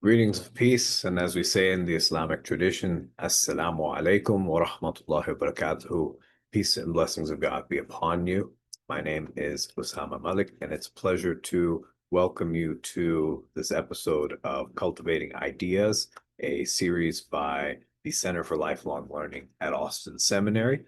Greetings of peace, and as we say in the Islamic tradition, Assalamu alaikum wa rahmatullahi wa barakatuhu. Peace and blessings of God be upon you. My name is Usama Malik, and it's a pleasure to welcome you to this episode of Cultivating Ideas, a series by the Center for Lifelong Learning at Austin Seminary.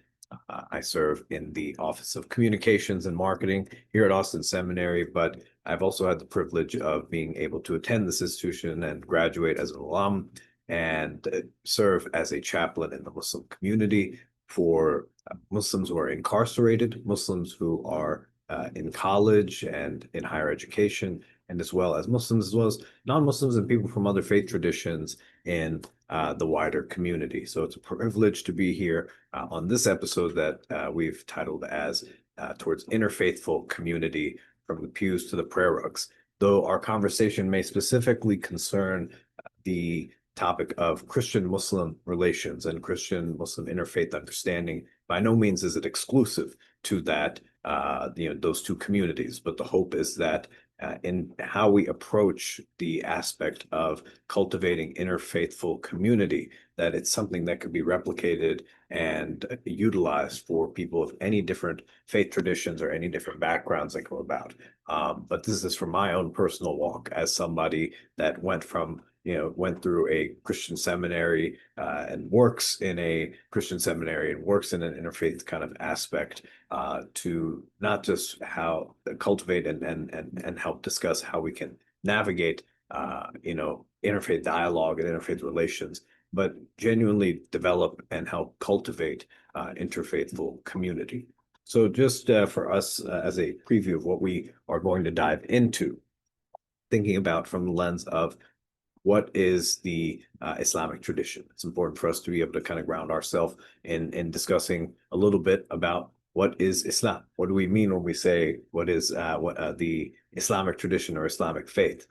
I serve in the Office of Communications and Marketing here at Austin Seminary, but I've also had the privilege of being able to attend this institution and graduate as an alum and serve as a chaplain in the Muslim community for Muslims who are incarcerated, Muslims who are in college and in higher education, and as well as Muslims, as well as non-Muslims and people from other faith traditions in the wider community. So it's a privilege to be here on this episode that we've titled as Towards Interfaithful Community from the Pews to the Prayer Rugs. Though our conversation may specifically concern the topic of Christian-Muslim relations and Christian-Muslim interfaith understanding, by no means is it exclusive to that, those two communities. But the hope is that in how we approach the aspect of cultivating interfaithful community, that it's something that could be replicated and utilized for people of any different faith traditions or any different backgrounds that come about. But this is from my own personal walk as somebody that went through a Christian seminary and works in a Christian seminary and works in an interfaith kind of aspect to not just how cultivate and help discuss how we can navigate interfaith dialogue and interfaith relations, but genuinely develop and help cultivate interfaithful community. So just for us as a preview of what we are going to dive into, thinking about from the lens of what is the Islamic tradition. It's important for us to be able to kind of ground ourselves in discussing a little bit about what is Islam. What do we mean when we say what is the Islamic tradition or Islamic faith?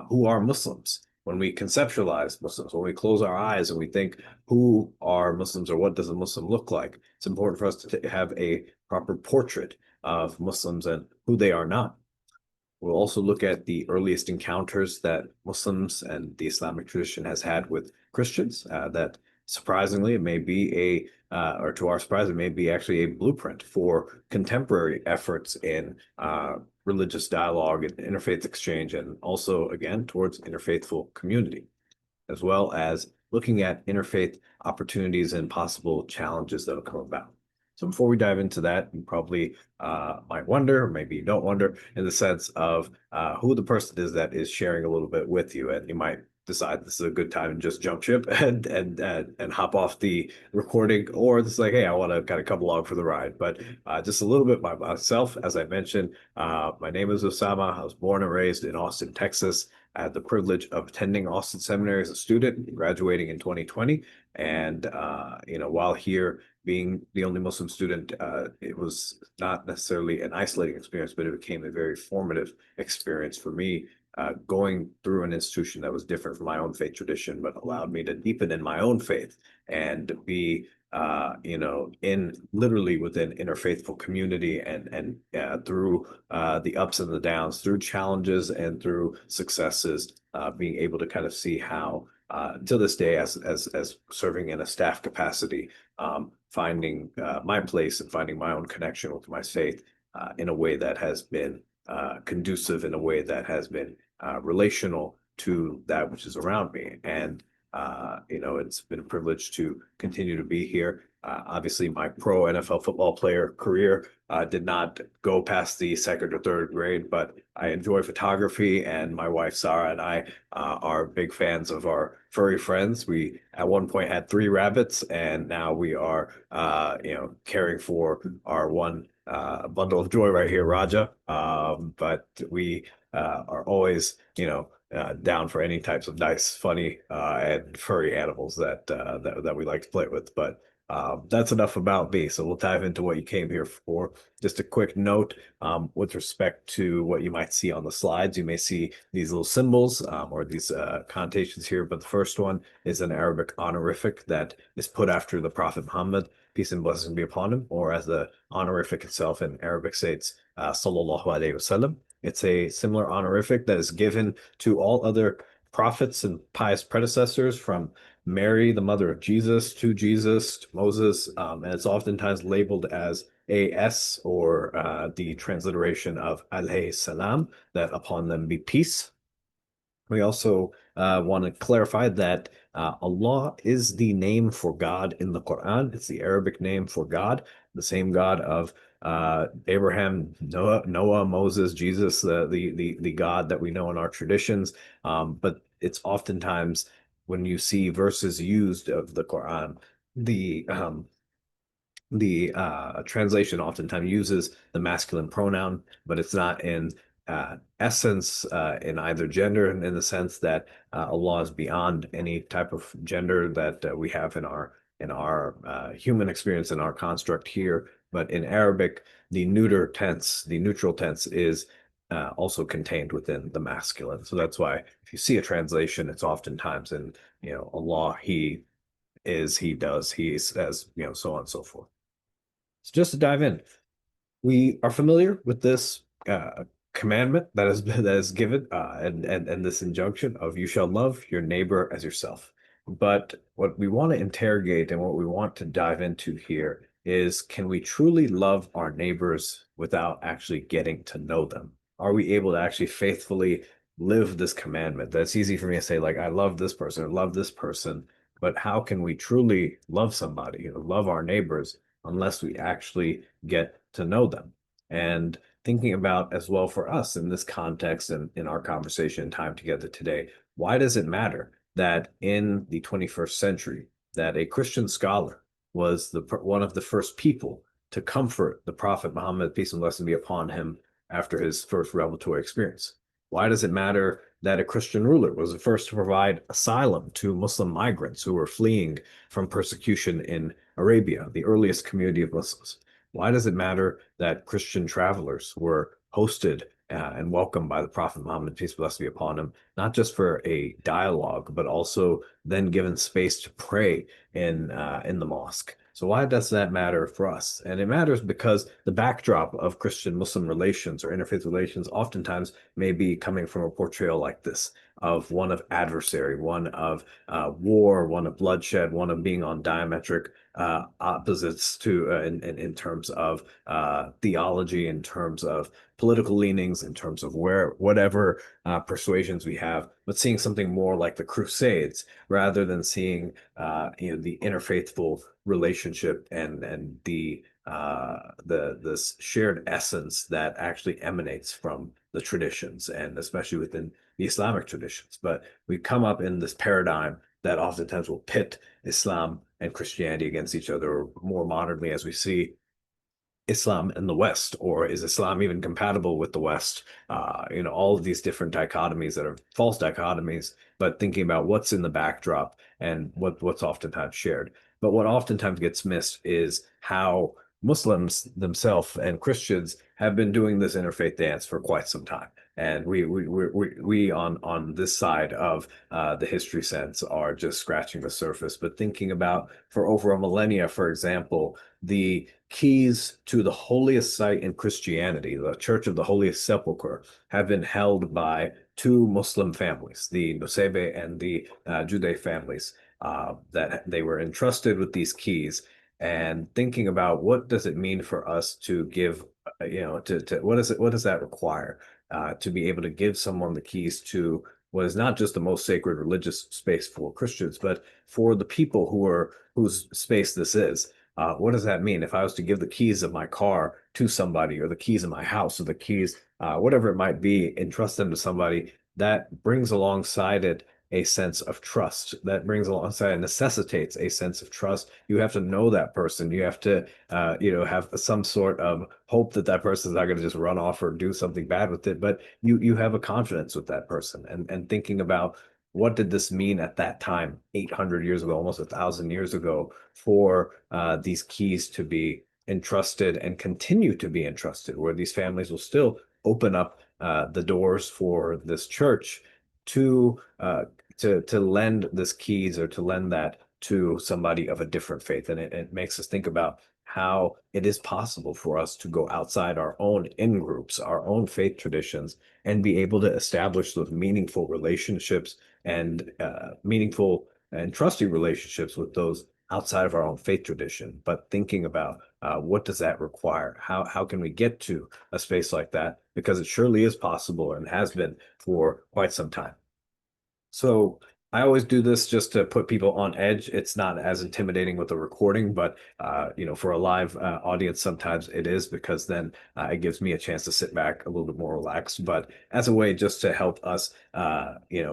Who are Muslims? When we conceptualize Muslims, when we close our eyes and we think who are Muslims or what does a Muslim look like, it's important for us to have a proper portrait of Muslims and who they are not. We'll also look at the earliest encounters that Muslims and the Islamic tradition has had with Christians. That surprisingly, it may be or to our surprise, it may be actually a blueprint for contemporary efforts in religious dialogue and interfaith exchange, and also, again, towards interfaithful community, as well as looking at interfaith opportunities and possible challenges that will come about. So before we dive into that, you probably might wonder, or maybe you don't wonder, in the sense of who the person is that is sharing a little bit with you, and you might decide this is a good time to just jump ship and hop off the recording, or it's like, hey, I want to kind of come along for the ride. But just a little bit by myself, as I mentioned, my name is Usama. I was born and raised in Austin, Texas. I had the privilege of attending Austin Seminary as a student, graduating in 2020. And, while here being the only Muslim student, it was not necessarily an isolating experience, but it became a very formative experience for me, going through an institution that was different from my own faith tradition, but allowed me to deepen in my own faith and be in literally within interfaithful community and through the ups and the downs, through challenges and through successes, being able to kind of see how to this day, as serving in a staff capacity, finding my place and finding my own connection with my faith in a way that has been conducive, in a way that has been relational to that which is around me. And it's been a privilege to continue to be here. Obviously, my pro NFL football player career did not go past the second or third grade, but I enjoy photography, and my wife Sarah and I are big fans of our furry friends. We at one point had 3 rabbits, and now we are, caring for our one bundle of joy right here, Raja. But we are always, down for any types of nice, funny, and furry animals that we like to play with. But that's enough about me. So we'll dive into what you came here for. Just a quick note with respect to what you might see on the slides. You may see these little symbols or these connotations here, but the first one is an Arabic honorific that is put after the Prophet Muhammad, peace and blessings be upon him, or as the honorific itself in Arabic states, Sallallahu Alaihi Wasallam. It's a similar honorific that is given to all other prophets and pious predecessors from Mary, the mother of Jesus, to Moses, and it's oftentimes labeled as AS or the transliteration of alayhi salam, that upon them be peace. We also want to clarify that Allah is the name for God in the Quran. It's the Arabic name for God, the same God of Abraham, Noah, Moses, Jesus, the God that we know in our traditions. But it's oftentimes when you see verses used of the Quran, the translation oftentimes uses the masculine pronoun, but it's not in essence in either gender, in the sense that Allah is beyond any type of gender that we have in our human experience, in our construct here. But in Arabic, the neuter tense, the neutral tense, is also contained within the masculine. So that's why if you see a translation, it's oftentimes in, Allah, He is, He does, He says, so on and so forth. So just to dive in, we are familiar with this commandment that is given and this injunction of you shall love your neighbor as yourself. But what we want to interrogate and what we want to dive into here is, can we truly love our neighbors without actually getting to know them? Are we able to actually faithfully live this commandment? That's easy for me to say, like, I love this person or love this person, but how can we truly love somebody, love our neighbors, unless we actually get to know them? And thinking about as well for us in this context and in our conversation and time together today, why does it matter that in the 21st century that a Christian scholar was one of the first people to comfort the Prophet Muhammad, peace and blessing be upon him, after his first revelatory experience? Why does it matter that a Christian ruler was the first to provide asylum to Muslim migrants who were fleeing from persecution in Arabia, the earliest community of Muslims? Why does it matter that Christian travelers were hosted and welcomed by the Prophet Muhammad, peace and blessing be upon him, not just for a dialogue, but also then given space to pray in the mosque? So why does that matter for us? And it matters because the backdrop of Christian-Muslim relations or interfaith relations oftentimes may be coming from a portrayal like this, of one of adversary, one of war, one of bloodshed, one of being on diametric opposites to in terms of theology, in terms of political leanings, in terms of whatever persuasions we have, but seeing something more like the Crusades rather than seeing the interfaithful relationship and the this shared essence that actually emanates from the traditions, and especially within the Islamic traditions. But we come up in this paradigm that oftentimes will pit Islam and Christianity against each other, or more modernly, as we see Islam in the West, or is Islam even compatible with the West? All of these different dichotomies that are false dichotomies, but thinking about what's in the backdrop and what's oftentimes shared. But what oftentimes gets missed is how Muslims themselves and Christians have been doing this interfaith dance for quite some time. And we on this side of the history sense are just scratching the surface. But thinking about, for over a millennia, for example, the keys to the holiest site in Christianity, the Church of the Holiest Sepulchre, have been held by two Muslim families, the Nusaybe and the Juday families, that they were entrusted with these keys. And thinking about what does it mean for us to give, to what does that require, to be able to give someone the keys to what is not just the most sacred religious space for Christians, but for the people whose space this is. What does that mean? If I was to give the keys of my car to somebody, or the keys of my house, or the keys, whatever it might be, entrust them to somebody, that brings alongside it a sense of trust. That brings alongside and necessitates a sense of trust. You have to know that person. You have to, have some sort of hope that that person is not going to just run off or do something bad with it. But you have a confidence with that person, and thinking about, what did this mean at that time, 800 years ago, almost 1,000 years ago, for these keys to be entrusted and continue to be entrusted, where these families will still open up the doors for this church to lend this keys, or to lend that to somebody of a different faith. And it makes us think about how it is possible for us to go outside our own in-groups, our own faith traditions, and be able to establish those meaningful relationships and meaningful and trusting relationships with those outside of our own faith tradition. But thinking about what does that require? How can we get to a space like that? Because it surely is possible and has been for quite some time. So I always do this just to put people on edge. It's not as intimidating with a recording, but for a live audience, sometimes it is because then it gives me a chance to sit back a little bit more relaxed. But as a way just to help us,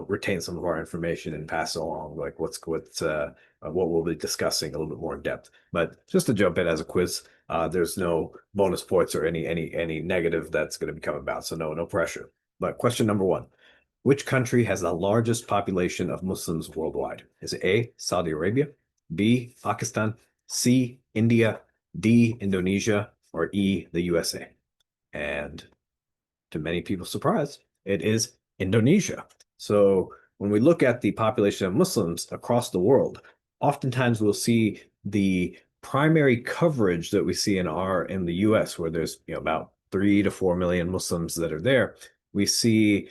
retain some of our information and pass along like what we'll be discussing a little bit more in depth. But just to jump in as a quiz, there's no bonus points or any negative that's going to be coming about. So no pressure. But question number one. Which country has the largest population of Muslims worldwide? Is it A, Saudi Arabia, B, Pakistan, C, India, D, Indonesia, or E, the USA? And to many people's surprise, it is Indonesia. So when we look at the population of Muslims across the world, oftentimes we'll see the primary coverage that we see in the US, where there's about 3 to 4 million Muslims that are there. We see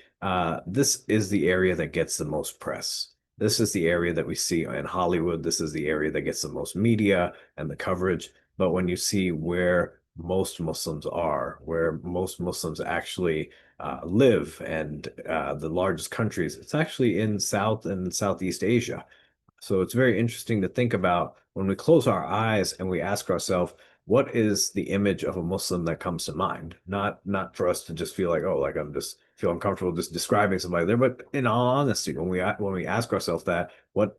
this is the area that gets the most press. This is the area that we see in Hollywood. This is the area that gets the most media and the coverage. But when you see where most Muslims are, where most Muslims actually live, and the largest countries, it's actually in South and Southeast Asia. So it's very interesting to think about when we close our eyes and we ask ourselves, what is the image of a Muslim that comes to mind? Not for us to just feel like, oh, like I'm just feel uncomfortable just describing somebody there, but in all honesty, when we ask ourselves that, what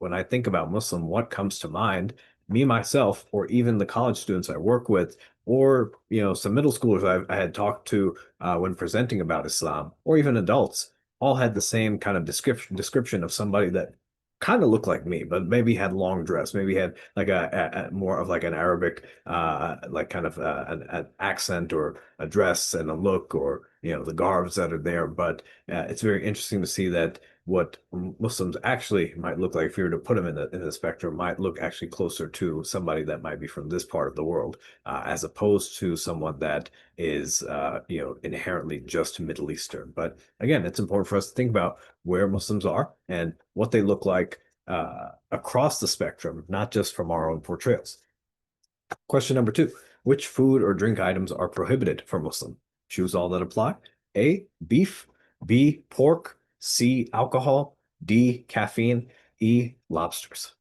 when I think about Muslim, what comes to mind? Me, myself, or even the college students I work with, or some middle schoolers I had talked to when presenting about Islam, or even adults, all had the same kind of description of somebody that kind of looked like me, but maybe had long dress, maybe had like a more of like an Arabic, like kind of an accent or a dress and a look, or the garbs that are there. But it's very interesting to see that what Muslims actually might look like, if you were to put them in the spectrum, might look actually closer to somebody that might be from this part of the world, as opposed to someone that is inherently just Middle Eastern. But again, it's important for us to think about where Muslims are and what they look like across the spectrum, not just from our own portrayals. Question number two. Which food or drink items are prohibited for Muslim? Choose all that apply. A, beef, B, pork, C, alcohol, D, caffeine, E, lobsters.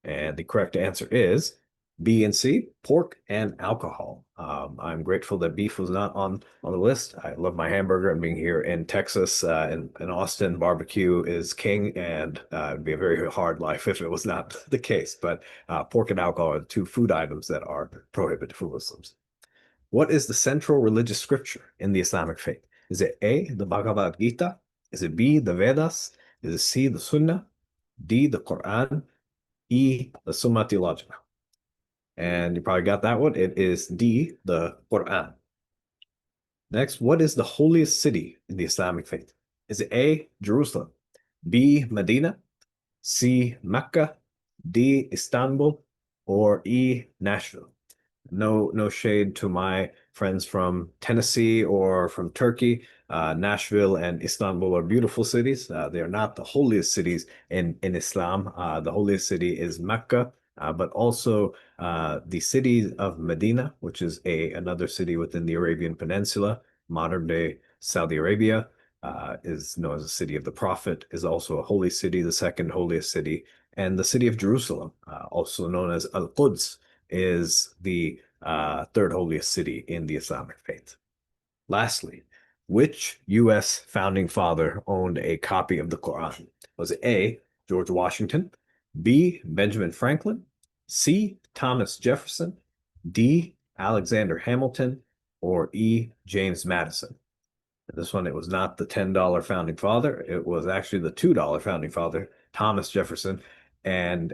And the correct answer is B and C, pork and alcohol. I'm grateful that beef was not on the list. I love my hamburger, and being here in Texas, in Austin, barbecue is king, and it'd be a very hard life if it was not the case. But pork and alcohol are the two food items that are prohibited for Muslims. What is the central religious scripture in the Islamic faith? Is it A, the Bhagavad Gita? Is it B, the Vedas? Is it C, the Sunnah? D, the Quran? E, the Summa Theologica? And you probably got that one. It is D, the Quran. Next, what is the holiest city in the Islamic faith? Is it A, Jerusalem, B, Medina, C, Mecca, D, Istanbul, or E, Nashville? No shade to my friends from Tennessee or from Turkey. Nashville and Istanbul are beautiful cities. They are not the holiest cities in Islam. The holiest city is Mecca, but also the city of Medina, which is another city within the Arabian Peninsula, modern day Saudi Arabia, is known as the city of the Prophet, is also a holy city, the second holiest city. And the city of Jerusalem, also known as Al-Quds, is the third holiest city in the Islamic faith. Lastly, which U.S. founding father owned a copy of the Quran? Was it A, George Washington, B, Benjamin Franklin, C, Thomas Jefferson, D, Alexander Hamilton, or E, James Madison? This one, it was not the $10 founding father. It was actually the $2 founding father, Thomas Jefferson. And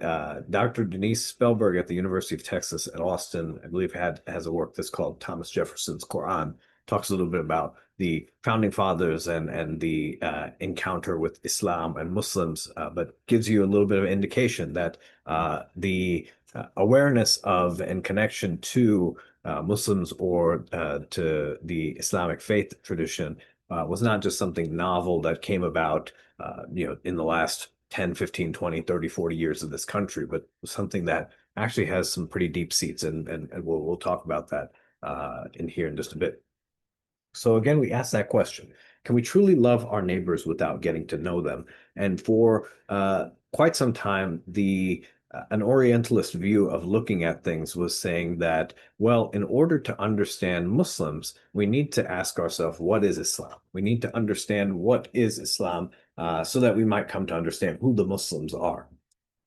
Dr. Denise Spellberg at the University of Texas at Austin, I believe, has a work that's called Thomas Jefferson's Quran. Talks a little bit about the founding fathers and the encounter with Islam and Muslims, but gives you a little bit of indication that the awareness of and connection to Muslims or to the Islamic faith tradition was not just something novel that came about, in the last 10, 15, 20, 30, 40 years of this country, but something that actually has some pretty deep seats. And we'll talk about that in here in just a bit. So again, we ask that question. Can we truly love our neighbors without getting to know them? And for quite some time, the an Orientalist view of looking at things was saying that, well, in order to understand Muslims, we need to ask ourselves, what is Islam? We need to understand what is Islam so that we might come to understand who the Muslims are.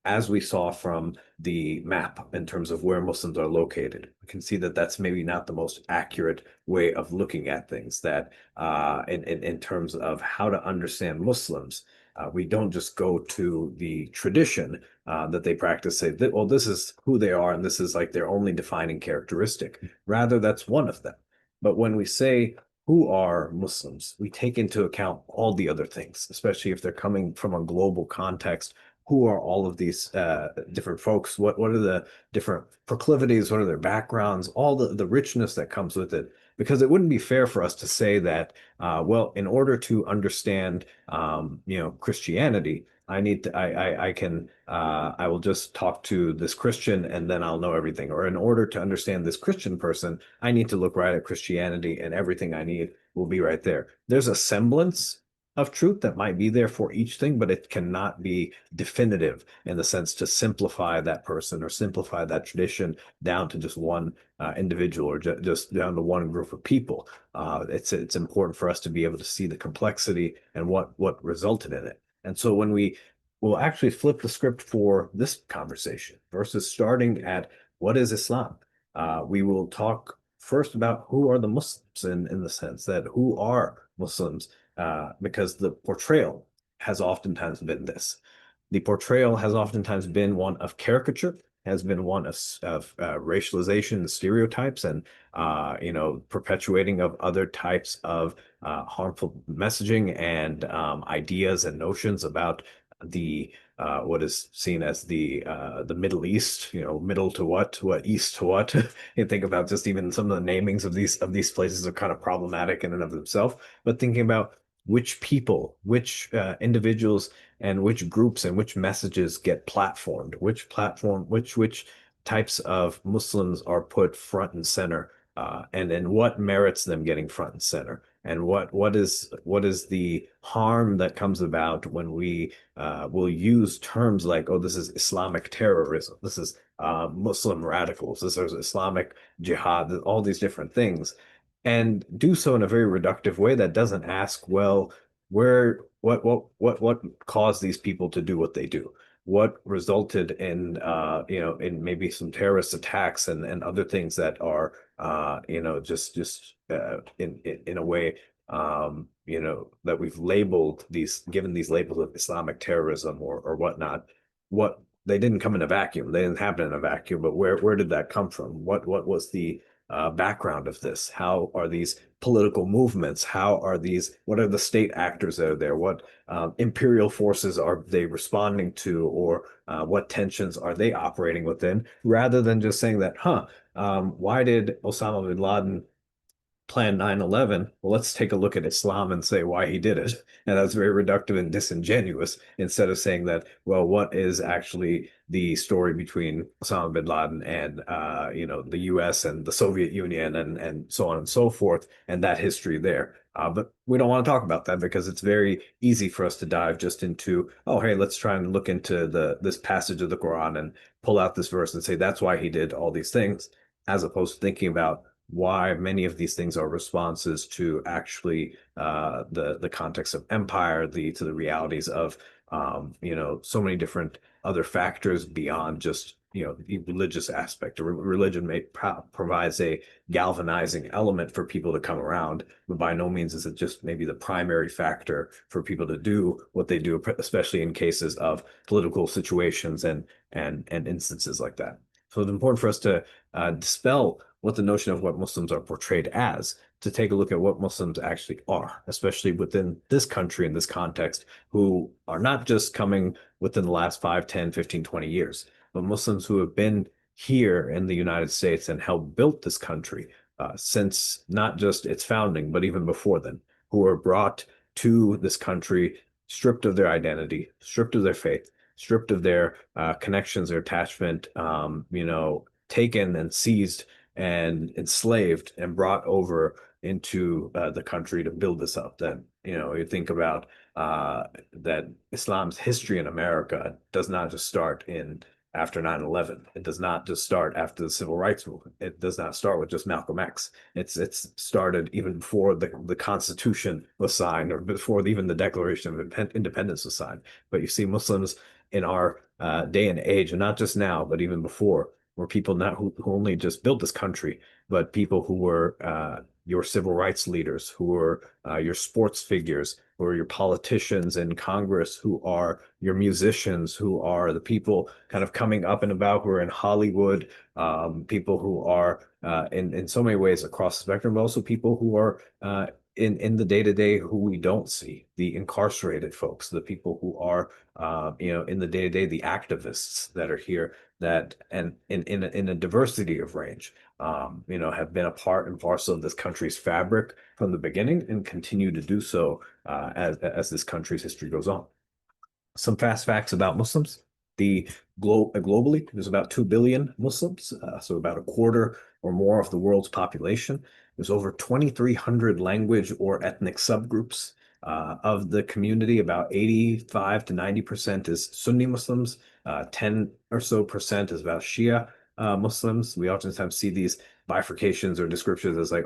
As we saw from the map in terms of where Muslims are located, we can see that that's maybe not the most accurate way of looking at things, that in terms of how to understand Muslims, we don't just go to the tradition that they practice, say that, well, this is who they are and this is like their only defining characteristic. Rather, that's one of them. But when we say who are Muslims, we take into account all the other things, especially if they're coming from a global context. Who are all of these different folks? What are the different proclivities? What are their backgrounds? All the richness that comes with it. Because it wouldn't be fair for us to say that, well, in order to understand, Christianity, I need to, I will just talk to this Christian and then I'll know everything. Or in order to understand this Christian person, I need to look right at Christianity and everything I need will be right there. There's a semblance of truth that might be there for each thing, but it cannot be definitive in the sense to simplify that person or simplify that tradition down to just one individual or just down to one group of people. It's important for us to be able to see the complexity and what resulted in it. And so when we will actually flip the script for this conversation versus starting at what is Islam, we will talk first about who are the Muslims in the sense that who are Muslims, because the portrayal has oftentimes been this. The portrayal has oftentimes been one of caricature, has been one of racialization and stereotypes, and perpetuating of other types of harmful messaging and ideas and notions about the what is seen as the Middle East, middle to what east to what. You think about just even some of the namings of these places are kind of problematic in and of themselves. But thinking about which people, which individuals, and which groups and which messages get platformed, which types of Muslims are put front and center, and what merits them getting front and center, and what is the harm that comes about when we will use terms like, oh, this is Islamic terrorism, this is Muslim radicals, this is Islamic jihad, all these different things, and do so in a very reductive way that doesn't ask, well, what caused these people to do what they do? What resulted in in maybe some terrorist attacks and other things that are just in a way that we've labeled given these labels of Islamic terrorism or whatnot. What They didn't come in a vacuum. They didn't happen in a vacuum. But where did that come from? What was the background of this? How are these political movements? What are the state actors that are there? What imperial forces are they responding to, or what tensions are they operating within? Rather than just saying that, why did Osama bin Laden plan 9/11? Well, let's take a look at Islam and say why he did it. And that's very reductive and disingenuous, instead of saying that, well, what is actually the story between Osama bin Laden and the US and the Soviet Union and so on and so forth, and that history there. But we don't want to talk about that because it's very easy for us to dive just into, oh, hey, let's try and look into this passage of the Quran and pull out this verse and say that's why he did all these things, as opposed to thinking about why many of these things are responses to actually the context of empire, to the realities of so many different other factors beyond just the religious aspect. Religion provides a galvanizing element for people to come around, but by no means is it just maybe the primary factor for people to do what they do, especially in cases of political situations and instances like that. So it's important for us to dispel what the notion of what Muslims are portrayed as, to take a look at what Muslims actually are, especially within this country, in this context, who are not just coming within the last 5, 10, 15, 20 years, but Muslims who have been here in the United States and helped build this country since not just its founding, but even before then, who were brought to this country stripped of their identity, stripped of their faith, stripped of their connections or attachment, taken and seized and enslaved and brought over into the country to build this up. That, you think about that Islam's history in America does not just start in after 9/11. It does not just start after the civil rights movement. It does not start with just Malcolm X. It's started even before the Constitution was signed, or before even the Declaration of Independence was signed. But you see Muslims in our day and age, and not just now, but even before, were people not who only just built this country, but people who were your civil rights leaders, who were your sports figures, who are your politicians in Congress, who are your musicians, who are the people kind of coming up and about, who are in Hollywood, people who are in so many ways across the spectrum, but also people who are in the day-to-day who we don't see, the incarcerated folks, the people who are in the day-to-day, the activists that are here, that and in a diversity of range, have been a part and parcel of this country's fabric from the beginning and continue to do so as this country's history goes on. Some fast facts about Muslims. Globally, there's about 2 billion Muslims, so about a quarter or more of the world's population. There's over 2,300 language or ethnic subgroups of the community. About 85 to 90% is Sunni Muslims. 10 or so percent is about Shia Muslims. We oftentimes see these bifurcations or descriptions as like,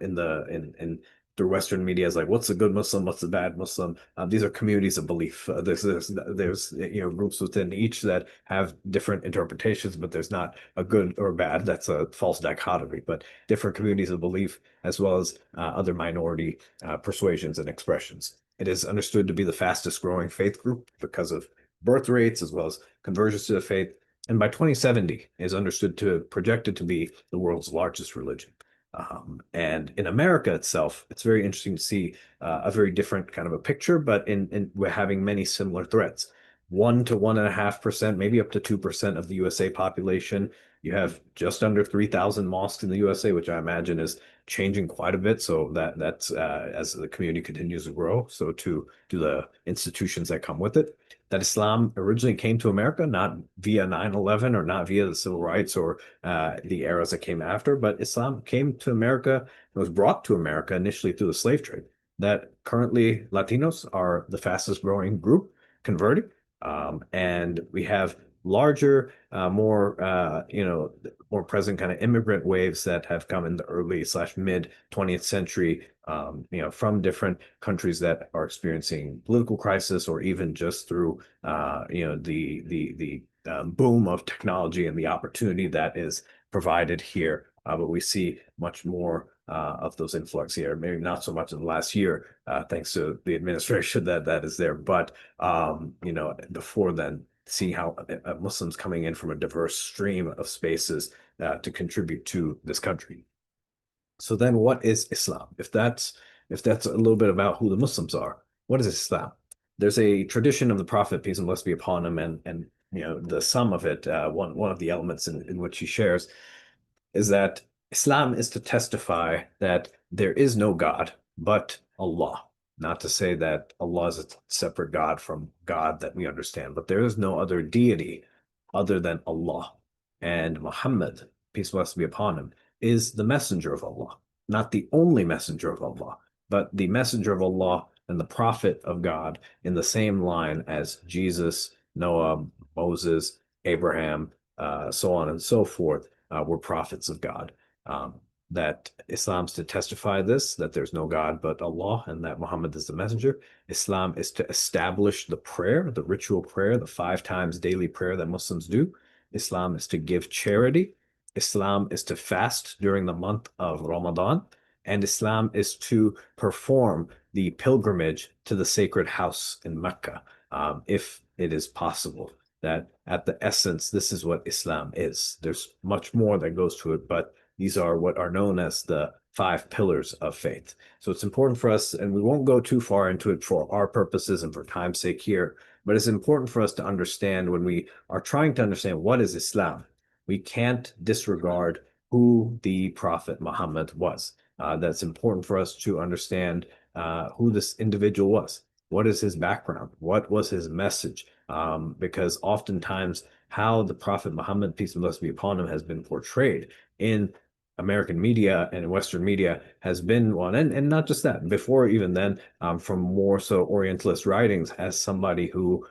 in through Western media is like, what's a good Muslim, what's a bad Muslim? These are communities of belief. There's groups within each that have different interpretations, but there's not a good or bad. That's a false dichotomy. But different communities of belief, as well as other minority persuasions and expressions. It is understood to be the fastest growing faith group because of birth rates as well as conversions to the faith. And by 2070 is projected to be the world's largest religion. And in America itself, it's very interesting to see a very different kind of a picture, but we're having many similar threats. 1 to 1.5%, maybe up to 2% of the USA population. You have just under 3,000 mosques in the USA, which I imagine is changing quite a bit. So that's as the community continues to grow, so to the institutions that come with it. That Islam originally came to America, not via 9/11 or not via the civil rights or the eras that came after, but Islam came to America and was brought to America initially through the slave trade. That currently Latinos are the fastest growing group converting. And we have larger, more present kind of immigrant waves that have come in the early/mid 20th century, from different countries that are experiencing political crisis, or even just through, the boom of technology and the opportunity that is provided here. But we see much more of those influx here, maybe not so much in the last year, thanks to the administration that is there. But before then, see how Muslims coming in from a diverse stream of spaces to contribute to this country. So then, what is Islam? If that's a little bit about who the Muslims are, what is Islam? There's a tradition of the Prophet, peace and blessings be upon him, and the sum of it, one of the elements in which he shares, is that Islam is to testify that there is no God but Allah. Not to say that Allah is a separate God from God that we understand, but there is no other deity other than Allah. And Muhammad, peace and blessings be upon him, is the messenger of Allah. Not the only messenger of Allah, but the messenger of Allah and the prophet of God, in the same line as Jesus, Noah, Moses, Abraham, so on and so forth, were prophets of God. That Islam's to testify this, that there's no God but Allah, and that Muhammad is the messenger. Islam is to establish the prayer, the ritual prayer, the 5 times daily prayer that Muslims do. Islam is to give charity. Islam is to fast during the month of Ramadan. And Islam is to perform the pilgrimage to the sacred house in Mecca, if it is possible. That at the essence, this is what Islam is. There's much more that goes to it, but these are what are known as the 5 pillars of faith. So it's important for us, and we won't go too far into it for our purposes and for time's sake here, but it's important for us to understand, when we are trying to understand what is Islam, we can't disregard who the Prophet Muhammad was. That's important for us to understand who this individual was. What is his background? What was his message? Because oftentimes how the Prophet Muhammad, peace and blessings be upon him, has been portrayed in American media and Western media has been one, and not just that, before even then, from more so Orientalist writings, as somebody who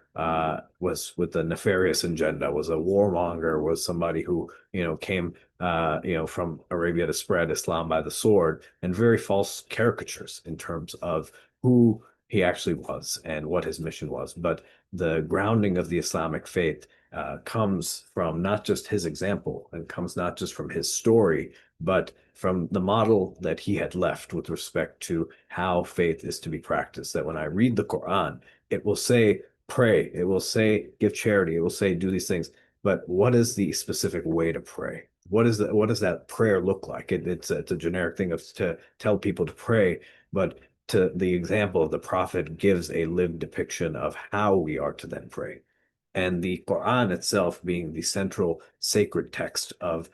was with a nefarious agenda, was a warmonger, was somebody who, came, from Arabia to spread Islam by the sword, and very false caricatures in terms of who he actually was and what his mission was. But the grounding of the Islamic faith comes from not just his example and comes not just from his story, but from the model that he had left with respect to how faith is to be practiced. That when I read the Quran, it will say, pray, it will say, give charity, it will say, do these things. But what is the specific way to pray? What does that prayer look like? It's a generic thing to tell people to pray, but to the example of the Prophet gives a lived depiction of how we are to then pray. And the Quran itself being the central sacred text of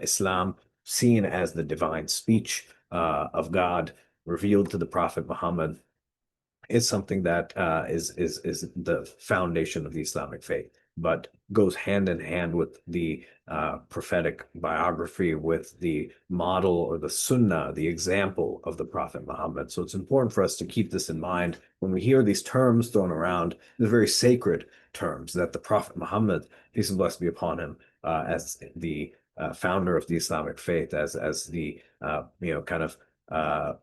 Islam, seen as the divine speech of God revealed to the Prophet Muhammad, is something that is the foundation of the Islamic faith, but goes hand in hand with the prophetic biography, with the model or the sunnah, the example of the Prophet Muhammad. So it's important for us to keep this in mind when we hear these terms thrown around, the very sacred terms that the Prophet Muhammad, peace and blessings be upon him, as the founder of the Islamic faith, as the kind of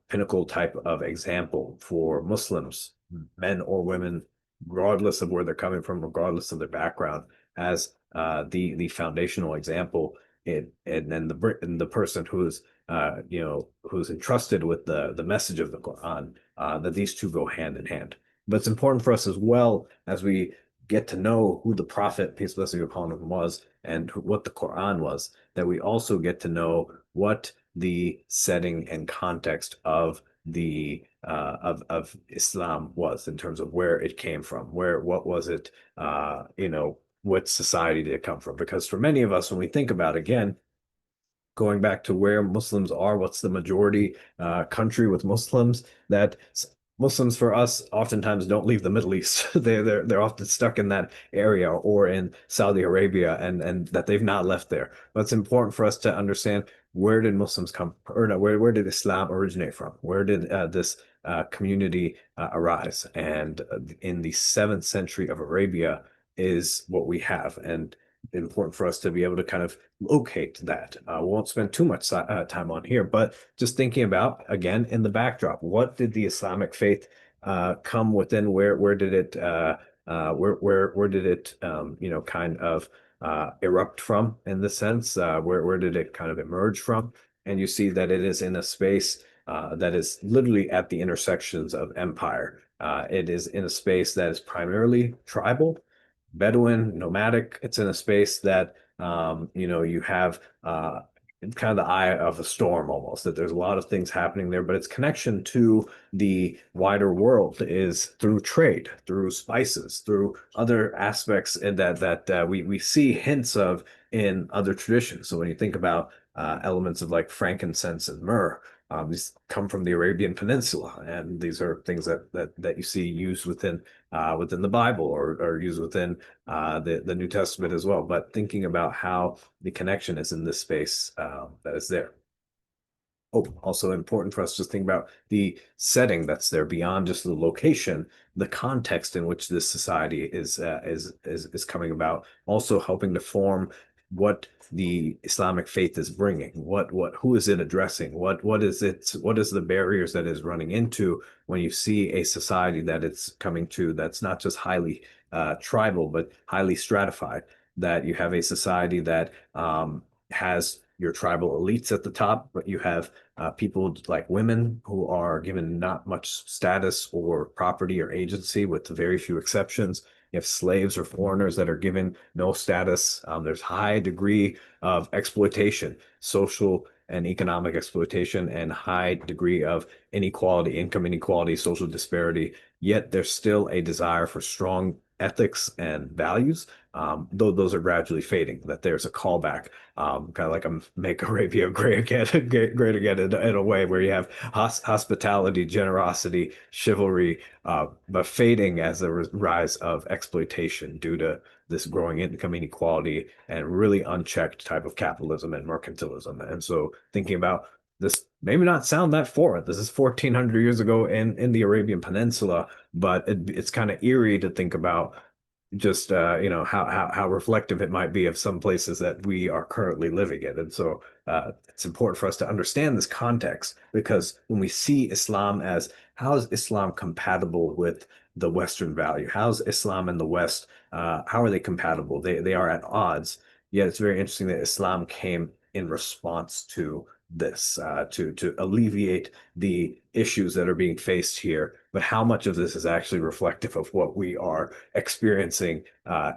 pinnacle type of example for Muslims, men or women, regardless of where they're coming from, regardless of their background, as the foundational example, and then the person who's who's entrusted with the message of the Quran, that these two go hand in hand. But it's important for us as well, as we get to know who the Prophet, peace and blessings upon him, was and what the Quran was, that we also get to know what the setting and context of the of Islam was, in terms of where it came from, what was it, what society did it come from? Because for many of us, when we think about, again, going back to where Muslims are, what's the majority country with Muslims, that Muslims for us oftentimes don't leave the Middle East. They're often stuck in that area or in Saudi Arabia, and that they've not left there. But it's important for us to understand, where did Muslims come, or no, where did Islam originate from? Where did this community arise? And in the 7th century of Arabia is what we have, and important for us to be able to kind of locate that. We won't spend too much time on here, but just thinking about, again, in the backdrop, what did the Islamic faith come within? Where did it where did it kind of erupt from, in the sense? Where did it kind of emerge from? And you see that it is in a space that is literally at the intersections of empire. It is in a space that is primarily tribal, Bedouin, nomadic. It's in a space that you have kind of the eye of a storm almost, that there's a lot of things happening there, but its connection to the wider world is through trade, through spices, through other aspects, and that we see hints of in other traditions. So when you think about elements of like frankincense and myrrh, these come from the Arabian Peninsula, and these are things that you see used within the Bible, or used within the New Testament as well. But thinking about how the connection is in this space that is there. Oh, also important for us to think about the setting that's there, beyond just the location, the context in which this society is coming about, also helping to form what the Islamic faith is bringing, who is it addressing, what is the barriers that is running into, when you see a society that it's coming to, that's not just highly tribal, but highly stratified, that you have a society that has your tribal elites at the top, but you have people like women who are given not much status or property or agency, with very few exceptions. You have slaves or foreigners that are given no status. There's high degree of exploitation, social and economic exploitation, and high degree of inequality, income inequality, social disparity. Yet there's still a desire for strong ethics and values though those are gradually fading, that there's a callback, kind of like a make Arabia great again, great again in a way where you have hospitality, generosity, chivalry, but fading as a rise of exploitation due to this growing income inequality and really unchecked type of capitalism and mercantilism. And so thinking about this maybe not sound that foreign. This is 1400 years ago in the Arabian Peninsula, but it's kind of eerie to think about just how reflective it might be of some places that we are currently living in. And so it's important for us to understand this context, because when we see Islam as how is Islam compatible with the Western value? How's Islam and the West, how are they compatible? They are at odds. Yet it's very interesting that Islam came in response to this, to alleviate the issues that are being faced here. But how much of this is actually reflective of what we are experiencing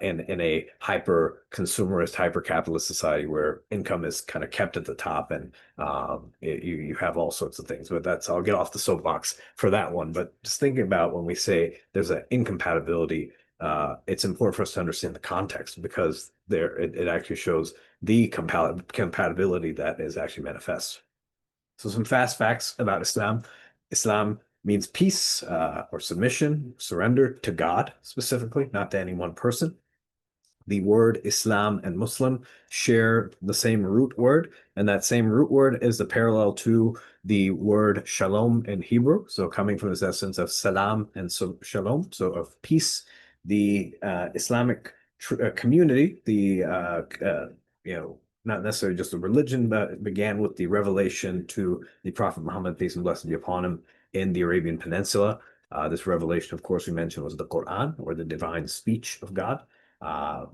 in a hyper consumerist, hyper capitalist society where income is kind of kept at the top, and you have all sorts of things. But I'll get off the soapbox for that one. But just thinking about when we say there's an incompatibility, it's important for us to understand the context, because it actually shows the compatibility that is actually manifest. So some fast facts about Islam. Islam means peace, or submission, surrender to God specifically, not to any one person. The word Islam and Muslim share the same root word, and that same root word is the parallel to the word shalom in Hebrew. So coming from this essence of salam and shalom, so of peace. The Islamic community, not necessarily just a religion, but it began with the revelation to the Prophet Muhammad, peace and blessing be upon him, in the Arabian Peninsula. This revelation, of course, we mentioned was the Quran, or the divine speech of God,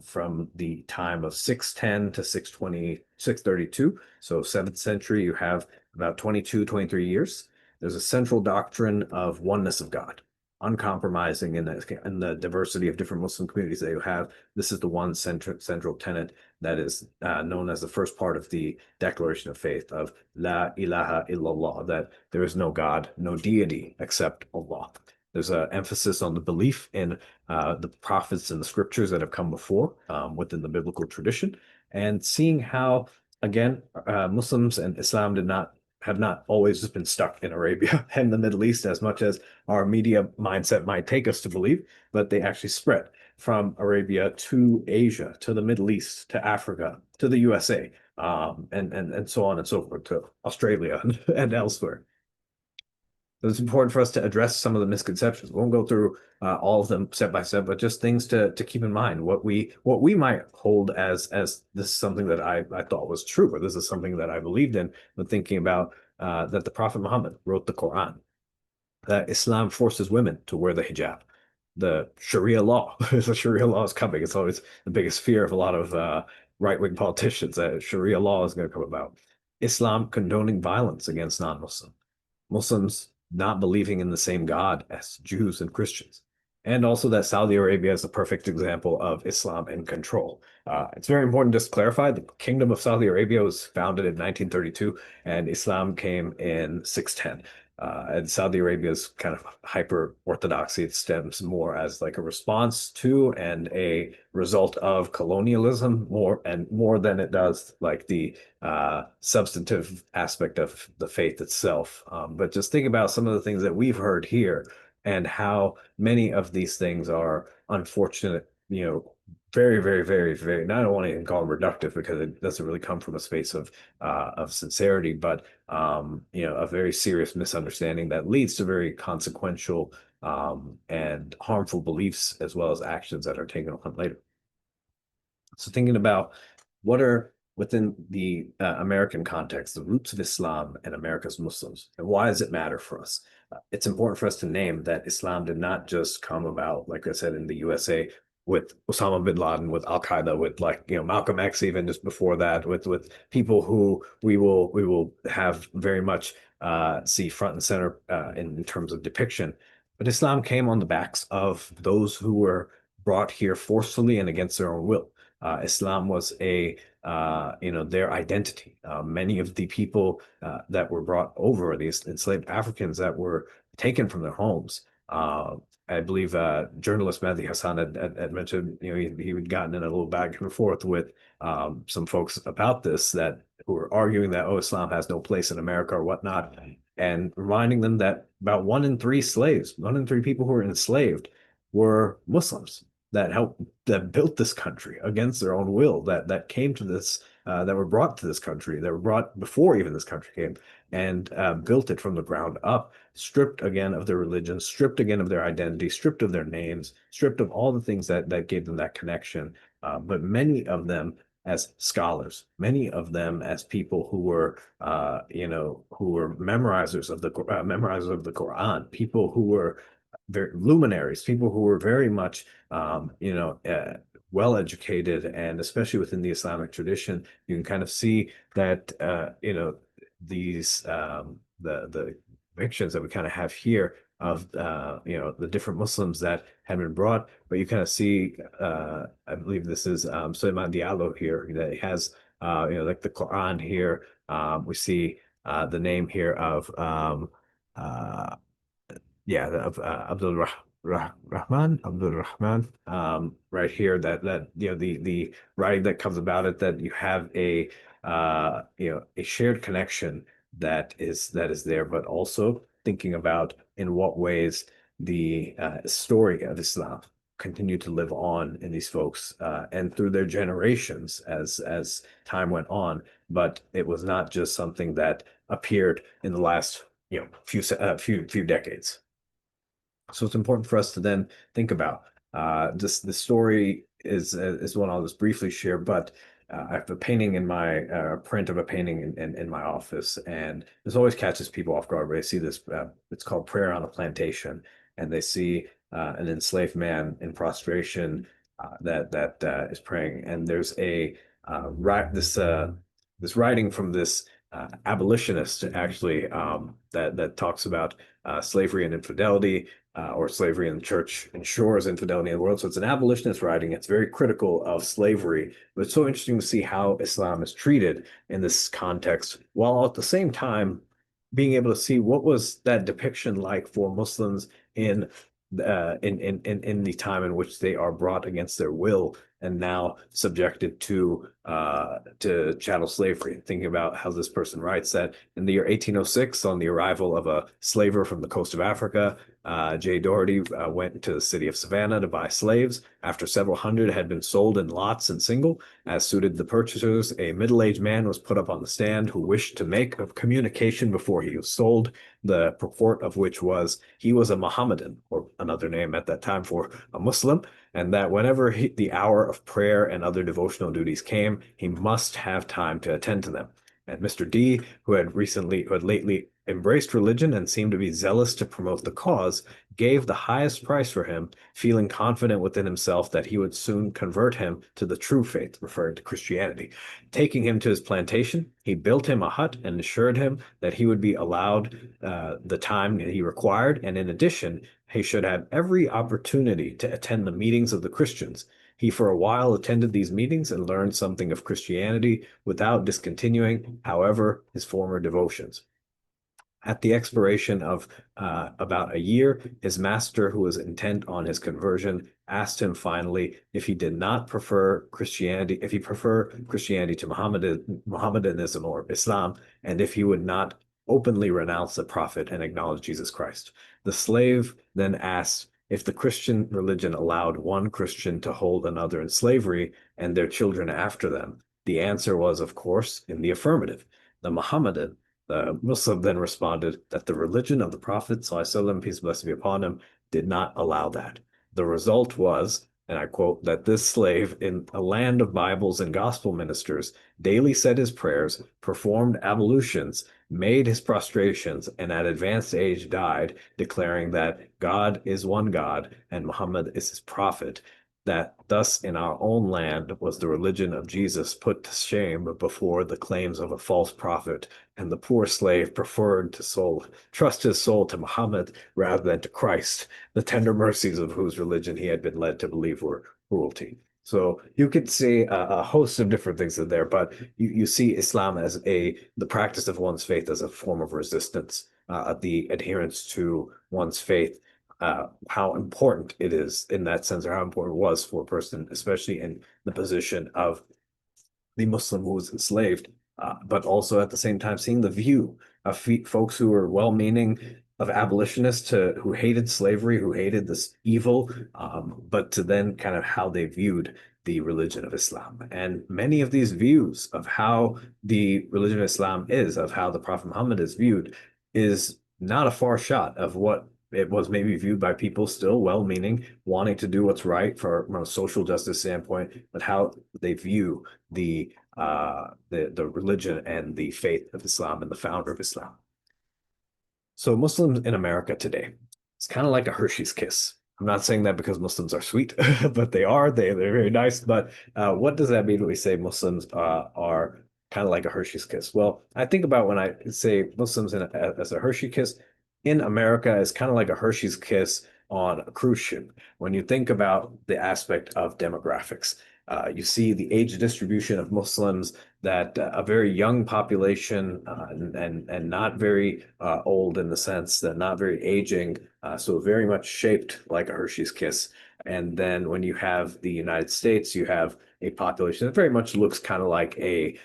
from the time of 610 to 620, 632. So 7th century, you have about 22, 23 years. There's a central doctrine of oneness of God, uncompromising in the diversity of different Muslim communities that you have. This is the one central tenet that is known as the first part of the Declaration of Faith of La ilaha illallah, that there is no God, no deity except Allah. There's an emphasis on the belief in the prophets and the scriptures that have come before within the biblical tradition, and seeing how, again, Muslims and Islam have not always just been stuck in Arabia and the Middle East as much as our media mindset might take us to believe, but they actually spread from Arabia to Asia, to the Middle East, to Africa, to the USA, and so on and so forth, to Australia and elsewhere. So it's important for us to address some of the misconceptions. We won't go through all of them step by step, but just things to keep in mind. What we might hold as this is something that I thought was true, or this is something that I believed in, but thinking about that the Prophet Muhammad wrote the Quran, that Islam forces women to wear the hijab. The Sharia law, the Sharia law is coming. It's always the biggest fear of a lot of right-wing politicians, that Sharia law is going to come about. Islam condoning violence against non-Muslims. Muslims not believing in the same God as Jews and Christians. And also that Saudi Arabia is a perfect example of Islam in control. It's very important just to clarify, the Kingdom of Saudi Arabia was founded in 1932 and Islam came in 610. And Saudi Arabia's kind of hyper orthodoxy, it stems more as like a response to and a result of colonialism more than it does like the substantive aspect of the faith itself. But just think about some of the things that we've heard here and how many of these things are unfortunate, very, very, very, very, and I don't want to even call them reductive because it doesn't really come from a space of sincerity, but a very serious misunderstanding that leads to very consequential and harmful beliefs as well as actions that are taken on later. So thinking about what are within the American context, the roots of Islam and America's Muslims, and why does it matter for us? It's important for us to name that Islam did not just come about, like I said, in the USA with Osama bin Laden, with Al Qaeda, with Malcolm X, even just before that, with people who we will have very much see front and center in terms of depiction. But Islam came on the backs of those who were brought here forcefully and against their own will. Islam was their identity. Many of the people that were brought over, these enslaved Africans that were taken from their homes, I believe journalist Mehdi Hassan had mentioned, he had gotten in a little back and forth with some folks about this, that who were arguing that, oh, Islam has no place in America or whatnot, and reminding them that about 1 in 3 people who were enslaved were Muslims that built this country against their own will, that came to this, that were brought to this country, that were brought before even this country came, and built it from the ground up, stripped again of their religion, stripped again of their identity, stripped of their names, stripped of all the things that gave them that connection. But many of them as scholars, many of them as people who were, who were memorizers of the Quran, people who were very luminaries, people who were very much, well educated, and especially within the Islamic tradition, you can kind of see that, these the depictions that we kind of have here of the different Muslims that had been brought, but you kind of see, I believe this is Suleiman Diallo here, that he has like the Quran here. We see the name here of uh, of Abdul Rahman, right here, that the writing that comes about it, that you have a shared connection that is there, but also thinking about in what ways the story of Islam continued to live on in these folks, and through their generations as time went on. But it was not just something that appeared in the last few decades. So it's important for us to then think about this. The story is one I'll just briefly share, but I have a painting in my print of a painting in my office, and this always catches people off guard. When they see this, it's called "Prayer on a Plantation," and they see an enslaved man in prostration that is praying, and there's a this writing from this abolitionist, actually, that talks about slavery and infidelity, or slavery in the church ensures infidelity in the world. So it's an abolitionist writing. It's very critical of slavery, but it's so interesting to see how Islam is treated in this context, while at the same time being able to see what was that depiction like for Muslims in the time in which they are brought against their will and now subjected to chattel slavery. Thinking about how this person writes that in the year 1806, on the arrival of a slaver from the coast of Africa, J. Doherty went to the city of Savannah to buy slaves. After several hundred had been sold in lots and single, as suited the purchasers, a middle-aged man was put up on the stand who wished to make a communication before he was sold, the purport of which was he was a Mohammedan, or another name at that time for a Muslim, and that whenever the hour of prayer and other devotional duties came, he must have time to attend to them. And Mr. D, who had lately embraced religion and seemed to be zealous to promote the cause, gave the highest price for him, feeling confident within himself that he would soon convert him to the true faith, referring to Christianity. Taking him to his plantation, he built him a hut and assured him that he would be allowed the time he required, and in addition, he should have every opportunity to attend the meetings of the Christians. He for a while attended these meetings and learned something of Christianity without discontinuing, however, his former devotions. At the expiration of about a year, his master, who was intent on his conversion, asked him finally if he did not prefer Christianity, if he preferred Christianity to Mohammedanism or Islam, and if he would not openly renounce the prophet and acknowledge Jesus Christ. The slave then asked if the Christian religion allowed one Christian to hold another in slavery and their children after them. The answer was, of course, in the affirmative. The Muslim then responded that the religion of the Prophet, ﷺ, peace and blessing be upon him, did not allow that. The result was, and I quote, that this slave in a land of Bibles and gospel ministers daily said his prayers, performed ablutions, made his prostrations, and at advanced age died, declaring that God is one God and Muhammad is his prophet. That thus in our own land was the religion of Jesus put to shame before the claims of a false prophet, and the poor slave preferred to trust his soul to Muhammad rather than to Christ, the tender mercies of whose religion he had been led to believe were cruelty. So you could see a host of different things in there, but you see Islam as the practice of one's faith as a form of resistance, the adherence to one's faith, how important it is in that sense, or how important it was for a person, especially in the position of the Muslim who was enslaved, but also at the same time seeing the view of folks who were well-meaning, of abolitionists who hated slavery, who hated this evil, but to then kind of how they viewed the religion of Islam. And many of these views of how the religion of Islam is, of how the Prophet Muhammad is viewed, is not a far shot of what it was maybe viewed by people still well-meaning, wanting to do what's right from a social justice standpoint, but how they view the religion and the faith of Islam and the founder of Islam. So Muslims in America today, it's kind of like a Hershey's kiss. I'm not saying that because Muslims are sweet, but they are. They're very nice. But what does that mean when we say Muslims are kind of like a Hershey's kiss? Well, I think about when I say Muslims as a Hershey kiss in America is kind of like a Hershey's kiss on a cruise ship. When you think about the aspect of demographics, you see the age distribution of Muslims, that a very young population, and not very old in the sense that not very aging, so very much shaped like a Hershey's kiss. And then when you have the United States, you have a population that very much looks kind of like an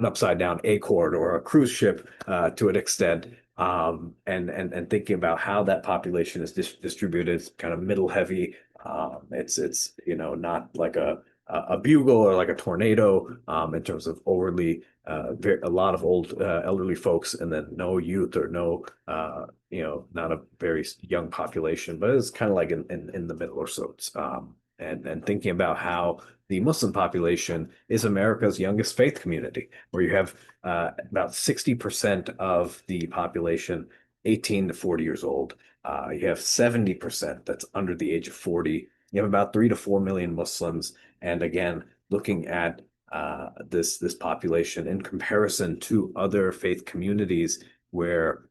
upside down acorn or a cruise ship to an extent. And thinking about how that population is distributed, kind of middle heavy. It's not like a bugle or like a tornado in terms of overly a lot of old elderly folks, and then no youth or no not a very young population, but it's kind of like in the middle or so. And thinking about how the Muslim population is America's youngest faith community, where you have about 60% of the population 18 to 40 years old. You have 70% that's under the age of 40. You have about 3 to 4 million Muslims. And again, looking at this population in comparison to other faith communities where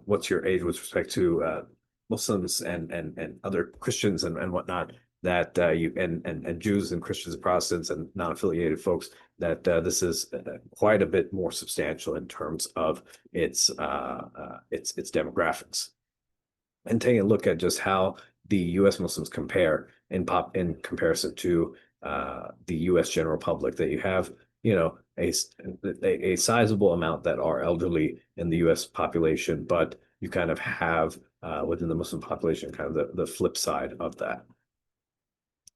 what's your age with respect to Muslims and other Christians and whatnot, that you and Jews and Christians and Protestants and non-affiliated folks, that this is quite a bit more substantial in terms of its demographics. And taking a look at just how the U.S. Muslims compare in comparison to the U.S. general public, that you have a sizable amount that are elderly in the U.S. population, but you kind of have within the Muslim population kind of the flip side of that.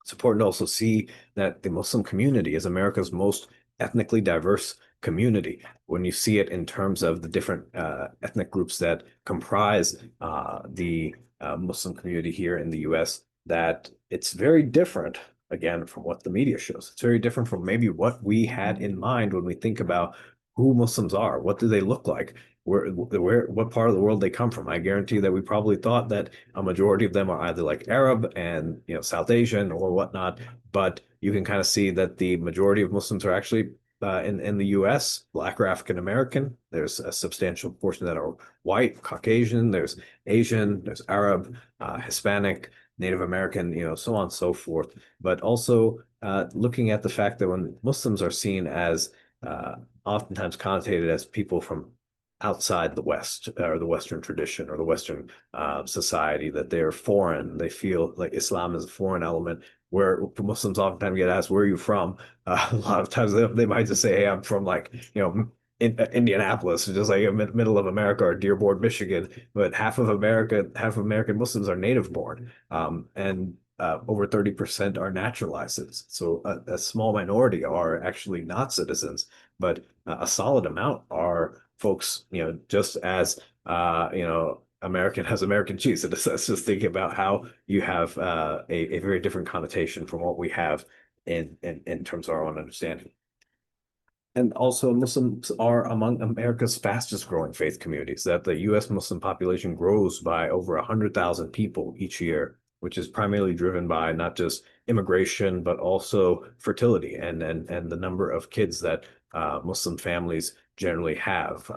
It's important to also see that the Muslim community is America's most ethnically diverse community. When you see it in terms of the different ethnic groups that comprise the Muslim community here in the US, that it's very different, again, from what the media shows. It's very different from maybe what we had in mind when we think about who Muslims are. What do they look like? What part of the world they come from? I guarantee that we probably thought that a majority of them are either like Arab and South Asian or whatnot, but you can kind of see that the majority of Muslims are actually in the U.S. Black or African American. There's a substantial portion that are white, Caucasian. There's Asian. There's Arab, Hispanic, Native American, so on and so forth. But also looking at the fact that when Muslims are seen as oftentimes connotated as people from outside the West or the Western tradition or the Western society, that they're foreign. They feel like Islam is a foreign element, where Muslims oftentimes get asked, where are you from? A lot of times they might just say, hey, I'm from Indianapolis, just like middle of America, or Dearborn, Michigan. But half of American Muslims are native born. And over 30% are naturalized citizens. So a small minority are actually not citizens, but a solid amount are folks, just as American has American cheese. And it's just thinking about how you have a very different connotation from what we have in terms of our own understanding. And also, Muslims are among America's fastest growing faith communities, that the U.S. Muslim population grows by over 100,000 people each year, which is primarily driven by not just immigration, but also fertility and the number of kids that Muslim families generally have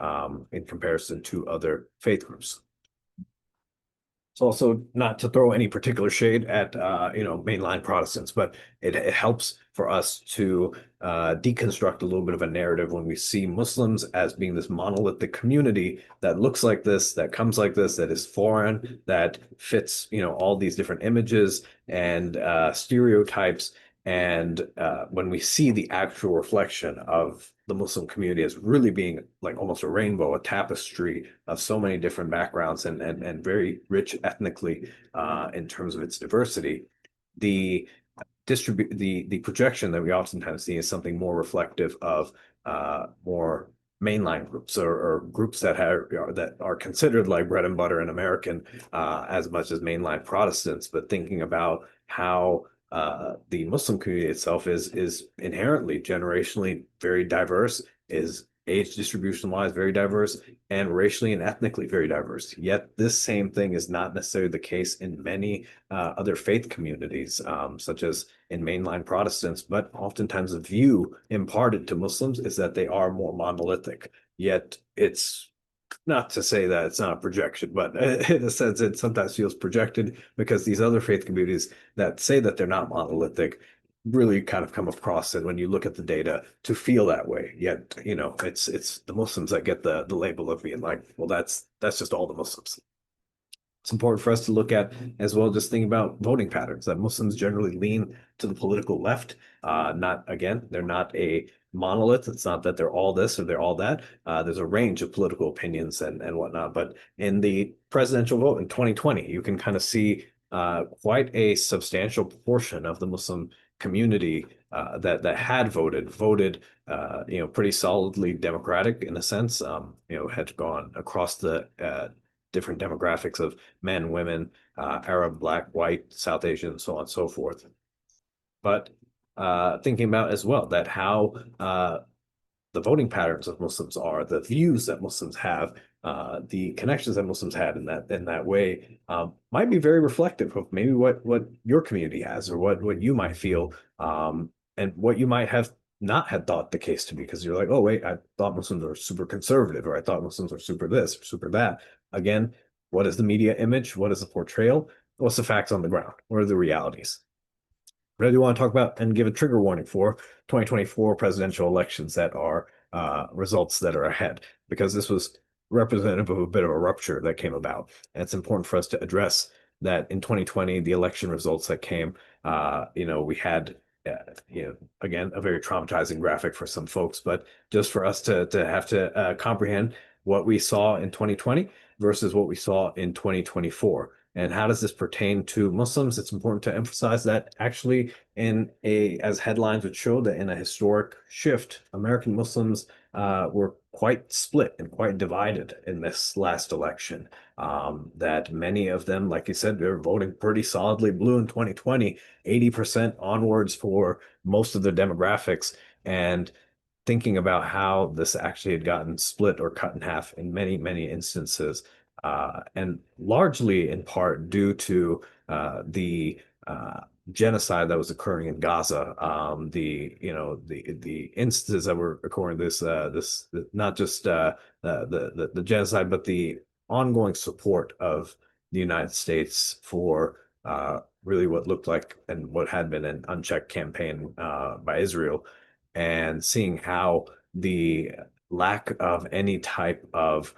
in comparison to other faith groups. It's also not to throw any particular shade at mainline Protestants, but it helps for us to deconstruct a little bit of a narrative when we see Muslims as being this monolithic community that looks like this, that comes like this, that is foreign, that fits all these different images and stereotypes. And when we see the actual reflection of the Muslim community as really being like almost a rainbow, a tapestry of so many different backgrounds and very rich ethnically in terms of its diversity, the the projection that we oftentimes see is something more reflective of more mainline groups or groups that are considered like bread and butter in American as much as mainline Protestants, but thinking about how the Muslim community itself is inherently generationally very diverse, is age distribution wise very diverse, and racially and ethnically very diverse. Yet this same thing is not necessarily the case in many other faith communities, such as in mainline Protestants, but oftentimes the view imparted to Muslims is that they are more monolithic. Yet it's not to say that it's not a projection, but in a sense, it sometimes feels projected because these other faith communities that say that they're not monolithic really kind of come across it when you look at the data to feel that way. Yet, it's the Muslims that get the label of being like, well, that's just all the Muslims. It's important for us to look at as well, just think about voting patterns, that Muslims generally lean to the political left. Not again, they're not a monolith. It's not that they're all this or they're all that. There's a range of political opinions and whatnot. But in the presidential vote in 2020, you can kind of see quite a substantial portion of the Muslim community that had voted pretty solidly Democratic in a sense. Had gone across the different demographics of men, women, Arab, Black, white, South Asian, so on and so forth. But thinking about as well that how the voting patterns of Muslims are, the views that Muslims have, the connections that Muslims had in that way might be very reflective of maybe what your community has or what you might feel and what you might have not had thought the case to be, because you're like, oh wait, I thought Muslims are super conservative, or I thought Muslims are super this or super that. Again, what is the media image? What is the portrayal? What's the facts on the ground? What are the realities? What I do want to talk about and give a trigger warning for 2024 presidential elections that are results that are ahead, because this was representative of a bit of a rupture that came about. And it's important for us to address that in 2020, the election results that came, we had, again, a very traumatizing graphic for some folks, but just for us to have to comprehend what we saw in 2020 versus what we saw in 2024. And how does this pertain to Muslims? It's important to emphasize that actually as headlines would show, that in a historic shift, American Muslims were quite split and quite divided in this last election. That many of them, like you said, they're voting pretty solidly blue in 2020, 80% onwards for most of the demographics. And thinking about how this actually had gotten split or cut in half in many, many instances, and largely in part due to the genocide that was occurring in Gaza. The instances that were occurring, this not just the genocide, but the ongoing support of the United States for really what looked like and what had been an unchecked campaign by Israel, and seeing how the lack of any type of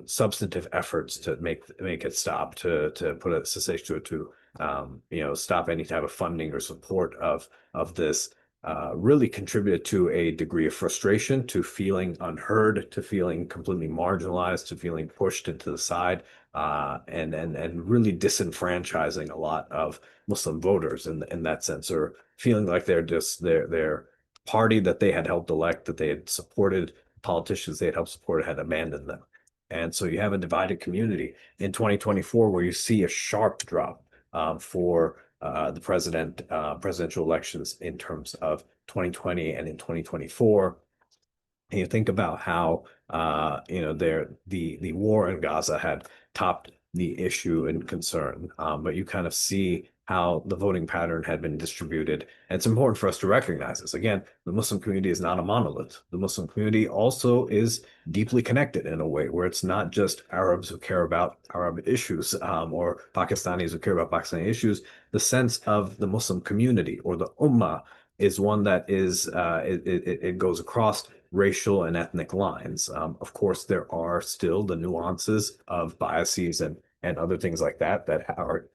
substantive efforts to make it stop, to put a cessation to it, to stop any type of funding or support of this, really contributed to a degree of frustration, to feeling unheard, to feeling completely marginalized, to feeling pushed into the side, and really disenfranchising a lot of Muslim voters in that sense, or feeling like they're just their party that they had helped elect, that they had supported, politicians they had helped support, had abandoned them. And so you have a divided community in 2024 where you see a sharp drop for the presidential elections in terms of 2020 and in 2024. And you think about how the war in Gaza had topped the issue and concern, but you kind of see how the voting pattern had been distributed. And it's important for us to recognize this. Again, the Muslim community is not a monolith. The Muslim community also is deeply connected in a way where it's not just Arabs who care about Arab issues, or Pakistanis who care about Pakistani issues. The sense of the Muslim community or the Ummah is one that is it goes across racial and ethnic lines. Of course, there are still the nuances of biases and other things like that that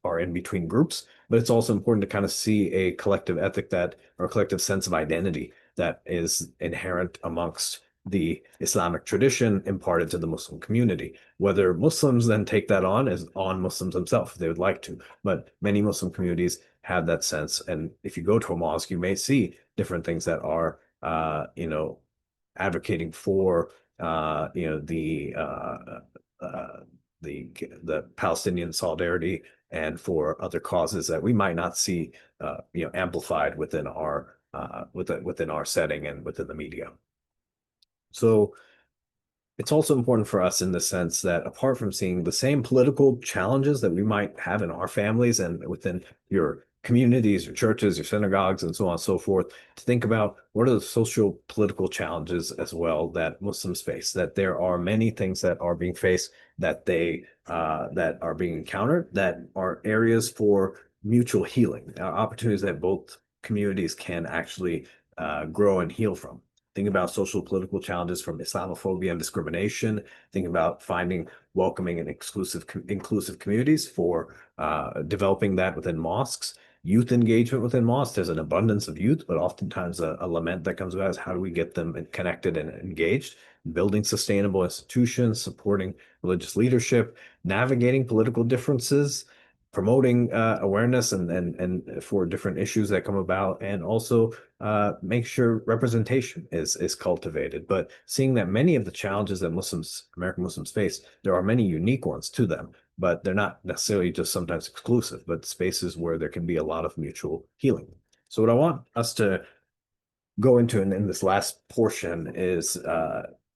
are in between groups, but it's also important to kind of see a collective ethic that or a collective sense of identity that is inherent amongst the Islamic tradition imparted to the Muslim community. Whether Muslims then take that on as on Muslims themselves, if they would like to, but many Muslim communities have that sense. And if you go to a mosque, you may see different things that are, advocating for, the Palestinian solidarity and for other causes that we might not see, amplified within our setting and within the media. So it's also important for us in the sense that apart from seeing the same political challenges that we might have in our families and within your communities, your churches, your synagogues, and so on and so forth, to think about what are the social political challenges as well that Muslims face, that there are many things that are being faced that are being encountered that are areas for mutual healing, opportunities that both communities can actually grow and heal from. Think about social political challenges from Islamophobia and discrimination. Think about finding welcoming and inclusive communities for developing that within mosques. Youth engagement within mosques. There's an abundance of youth, but oftentimes a lament that comes about is how do we get them connected and engaged? Building sustainable institutions, supporting religious leadership, navigating political differences, promoting awareness and for different issues that come about, and also make sure representation is cultivated. But seeing that many of the challenges that American Muslims face, there are many unique ones to them, but they're not necessarily just sometimes exclusive, but spaces where there can be a lot of mutual healing. So what I want us to go into in this last portion is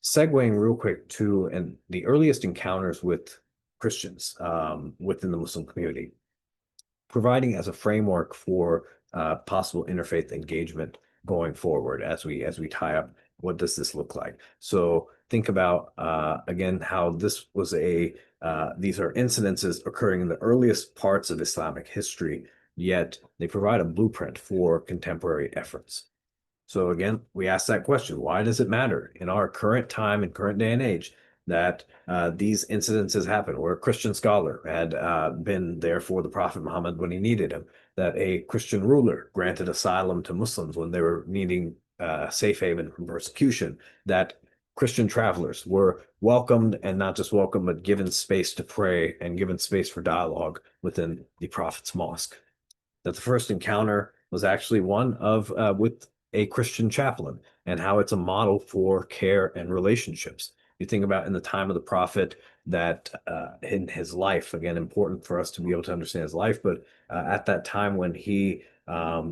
segueing real quick to the earliest encounters with Christians within the Muslim community, providing as a framework for possible interfaith engagement going forward as we tie up what does this look like. So think about again how this was these are incidences occurring in the earliest parts of Islamic history, yet they provide a blueprint for contemporary efforts. So again, we ask that question, why does it matter in our current time and current day and age that these incidences happen, where a Christian scholar had been there for the Prophet Muhammad when he needed him, that a Christian ruler granted asylum to Muslims when they were needing safe haven from persecution, that Christian travelers were welcomed and not just welcomed, but given space to pray and given space for dialogue within the Prophet's mosque. That the first encounter was actually one of with a Christian chaplain and how it's a model for care and relationships. You think about in the time of the prophet that in his life, again, important for us to be able to understand his life, but at that time when he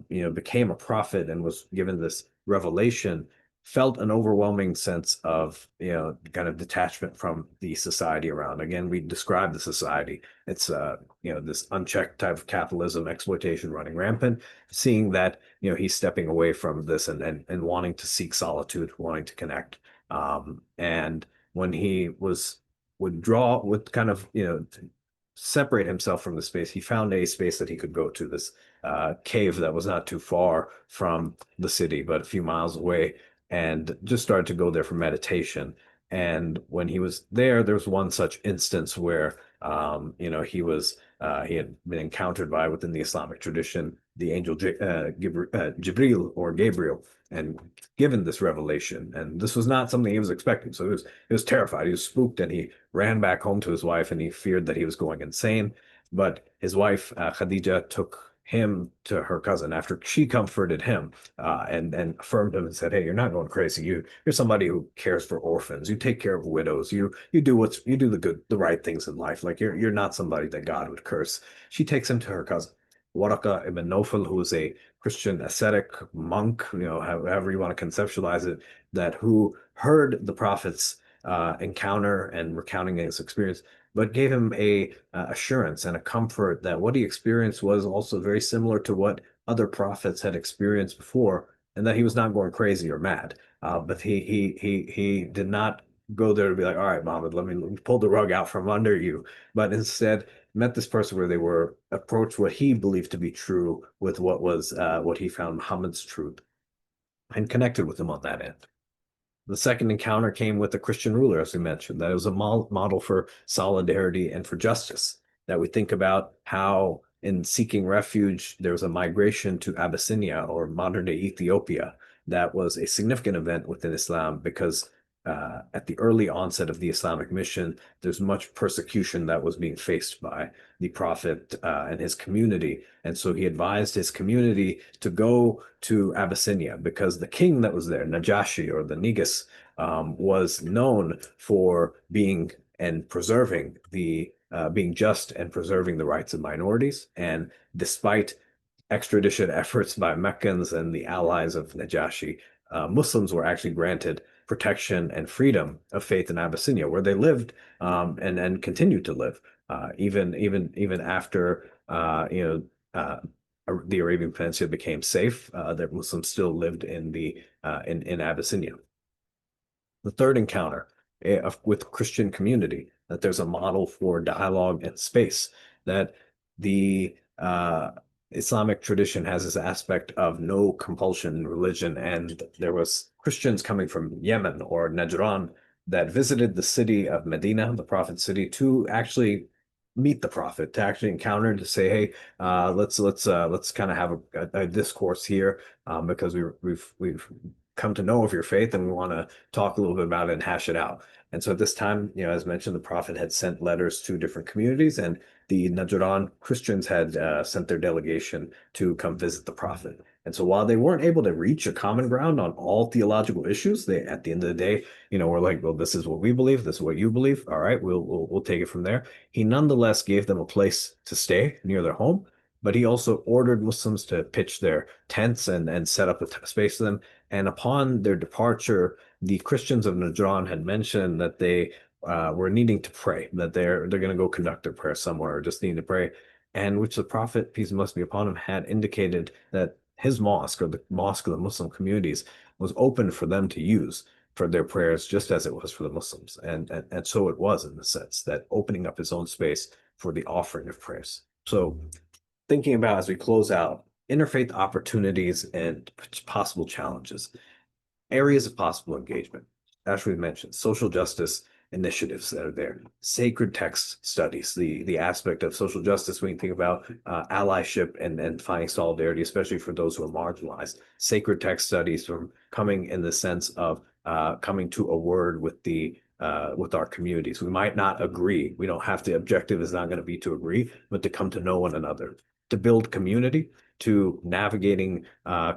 became a prophet and was given this revelation, felt an overwhelming sense of kind of detachment from the society around. Again, we describe the society. It's this unchecked type of capitalism, exploitation running rampant. Seeing that he's stepping away from this and wanting to seek solitude, wanting to connect. And when he would kind of separate himself from the space, he found a space that he could go to, this cave that was not too far from the city, but a few miles away, and just started to go there for meditation. And when he was there, there was one such instance where he had been encountered by, within the Islamic tradition, the angel Jibril or Gabriel, and given this revelation. And this was not something he was expecting. So he was terrified. He was spooked, and he ran back home to his wife, and he feared that he was going insane. But his wife, Khadija, took him to her cousin after she comforted him and affirmed him and said, "Hey, you're not going crazy. You're somebody who cares for orphans. You take care of widows. You do the right things in life. Like you're not somebody that God would curse." She takes him to her cousin, Waraka ibn Nawfal, who is a Christian ascetic monk, however you want to conceptualize it, that who heard the prophet's encounter and recounting his experience, but gave him a assurance and a comfort that what he experienced was also very similar to what other prophets had experienced before, and that he was not going crazy or mad. But he did not go there to be like, all right, Muhammad, let me pull the rug out from under you, but instead met this person where they were approached what he believed to be true with what he found Muhammad's truth, and connected with him on that end. The second encounter came with the Christian ruler, as we mentioned. That was a model for solidarity and for justice. That we think about how, in seeking refuge, there was a migration to Abyssinia or modern day Ethiopia. That was a significant event within Islam because at the early onset of the Islamic mission, there's much persecution that was being faced by the Prophet and his community. And so he advised his community to go to Abyssinia because the king that was there, Najashi or the Negus, was known for being and preserving being just and preserving the rights of minorities. And despite extradition efforts by Meccans and the allies of Najashi, Muslims were actually granted protection and freedom of faith in Abyssinia, where they lived and continued to live, even after the Arabian Peninsula became safe. That Muslims still lived in Abyssinia. The third encounter with Christian community, that there's a model for dialogue and space, that the Islamic tradition has this aspect of no compulsion in religion, and there was Christians coming from Yemen or Najran that visited the city of Medina, the Prophet's city, to actually meet the Prophet, to actually encounter, to say, hey, let's kind of have a discourse here because we've come to know of your faith and we want to talk a little bit about it and hash it out. And so at this time, as mentioned, the Prophet had sent letters to different communities, and the Najran Christians had sent their delegation to come visit the Prophet. And so while they weren't able to reach a common ground on all theological issues, they, at the end of the day, were like, well, this is what we believe, this is what you believe. All right, we'll take it from there. He nonetheless gave them a place to stay near their home, but he also ordered Muslims to pitch their tents and set up a space for them. And upon their departure, the Christians of Najran had mentioned that they were needing to pray, that they're going to go conduct their prayer somewhere, or just needing to pray, and which the Prophet, peace and blessing be upon him, had indicated that his mosque, or the mosque of the Muslim communities, was open for them to use for their prayers, just as it was for the Muslims. And so it was, in the sense that opening up his own space for the offering of prayers. So thinking about, as we close out, interfaith opportunities and possible challenges, areas of possible engagement. As we mentioned, social justice initiatives that are there, sacred text studies, the aspect of social justice when you think about allyship and finding solidarity, especially for those who are marginalized. Sacred text studies from coming in the sense of coming to a word with our communities. We might not agree. We don't have to, objective is not going to be to agree, but to come to know one another, to build community, to navigating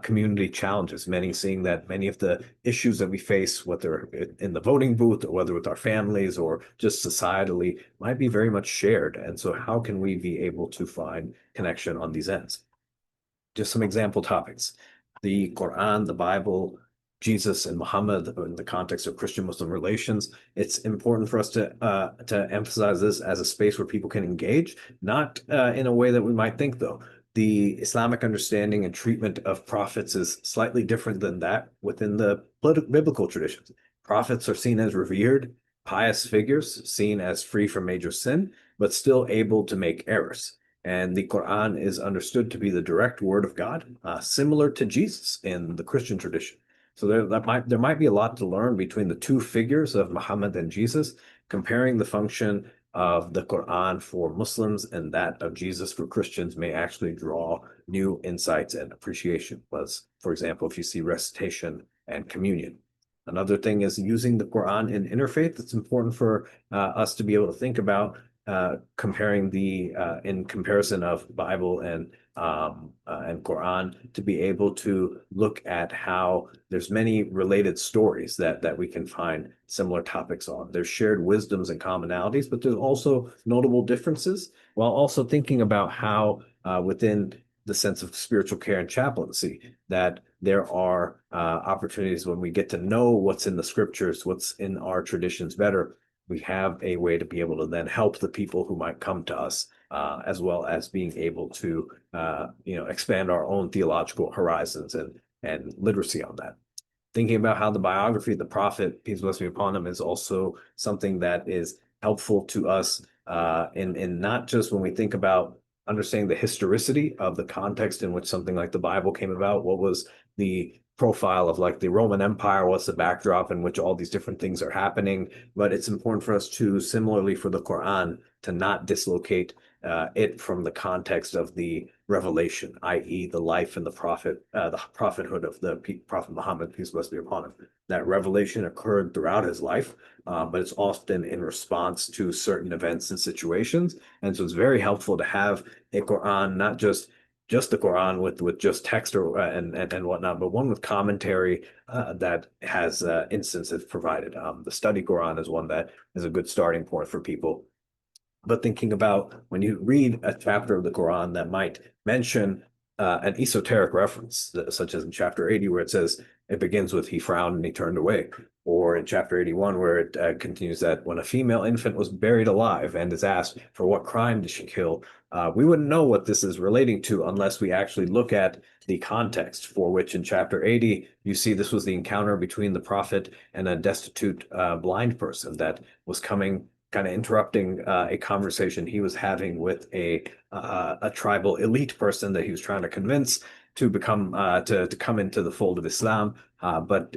community challenges, seeing that many of the issues that we face, whether in the voting booth or whether with our families or just societally, might be very much shared. And so how can we be able to find connection on these ends? Just some example topics: the Quran, the Bible, Jesus and Muhammad in the context of Christian-Muslim relations. It's important for us to emphasize this as a space where people can engage, not in a way that we might think, though. The Islamic understanding and treatment of prophets is slightly different than that within the biblical traditions. Prophets are seen as revered, pious figures, seen as free from major sin, but still able to make errors. And the Quran is understood to be the direct word of God, similar to Jesus in the Christian tradition. So there might be a lot to learn between the two figures of Muhammad and Jesus, comparing the function of the Quran for Muslims and that of Jesus for Christians may actually draw new insights and appreciation. For example, if you see recitation and communion. Another thing is using the Quran in interfaith. It's important for us to be able to think about comparing in comparison of Bible and Quran, to be able to look at how there's many related stories that we can find similar topics on. There's shared wisdoms and commonalities, but there's also notable differences, while also thinking about how within the sense of spiritual care and chaplaincy, that there are opportunities when we get to know what's in the scriptures, what's in our traditions better, we have a way to be able to then help the people who might come to us, as well as being able to, expand our own theological horizons and literacy on that. Thinking about how the biography of the prophet, peace and blessing be upon him, is also something that is helpful to us, in not just when we think about understanding the historicity of the context in which something like the Bible came about. What was the profile of like the Roman Empire? What's the backdrop in which all these different things are happening? But it's important for us to, similarly for the Quran, to not dislocate it from the context of the revelation, i.e., the life and the prophethood of the Prophet Muhammad, peace and blessing be upon him. That revelation occurred throughout his life, but it's often in response to certain events and situations. And so it's very helpful to have a Quran, not just the Quran with just text or and whatnot, but one with commentary that has instances provided. The study Quran is one that is a good starting point for people. But thinking about when you read a chapter of the Quran that might mention an esoteric reference, such as in chapter 80, where it says it begins with "he frowned and he turned away," or in chapter 81, where it continues that when a female infant was buried alive and is asked for what crime did she kill, we wouldn't know what this is relating to unless we actually look at the context, for which in chapter 80, you see this was the encounter between the prophet and a destitute blind person that was coming, kind of interrupting a conversation he was having with a tribal elite person that he was trying to convince to become to come into the fold of Islam, but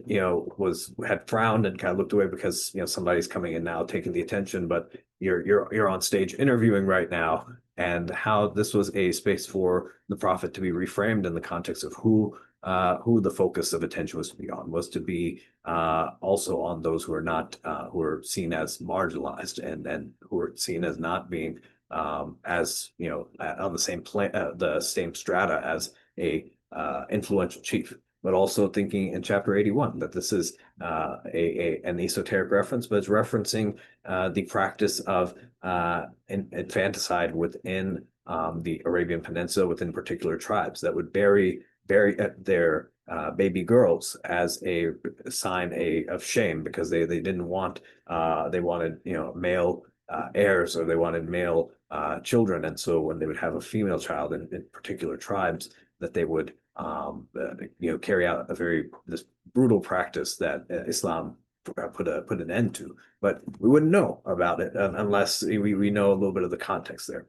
had frowned and kind of looked away because somebody's coming in now, taking the attention, but you're on stage interviewing right now, and how this was a space for the prophet to be reframed in the context of who the focus of attention was to be on, was to be also on those who are not, who are seen as marginalized and who are seen as not being as on the same the same strata as a influential chief. But also thinking in chapter 81 that this is an esoteric reference, but it's referencing the practice of infanticide within the Arabian Peninsula, within particular tribes that would bury their baby girls as a sign of shame, because they didn't want, they wanted male heirs, or they wanted male children, and so when they would have a female child in particular tribes, that they would carry out this brutal practice that Islam put an end to. But we wouldn't know about it unless we know a little bit of the context there.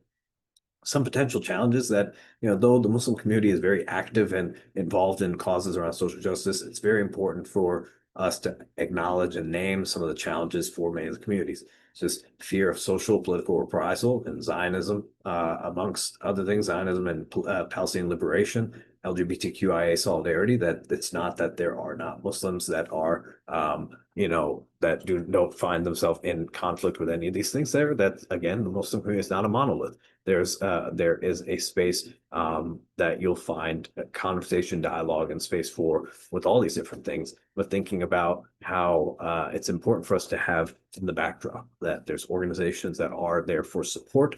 Some potential challenges that, though the Muslim community is very active and involved in causes around social justice, it's very important for us to acknowledge and name some of the challenges for many of the communities. It's just fear of social political reprisal and Zionism, amongst other things, Zionism and Palestinian liberation, LGBTQIA solidarity, that it's not that there are not Muslims that are, that don't find themselves in conflict with any of these things there. That, again, the Muslim community is not a monolith. There is a space that you'll find a conversation, dialogue, and space for with all these different things. But thinking about how it's important for us to have in the backdrop that there's organizations that are there for support,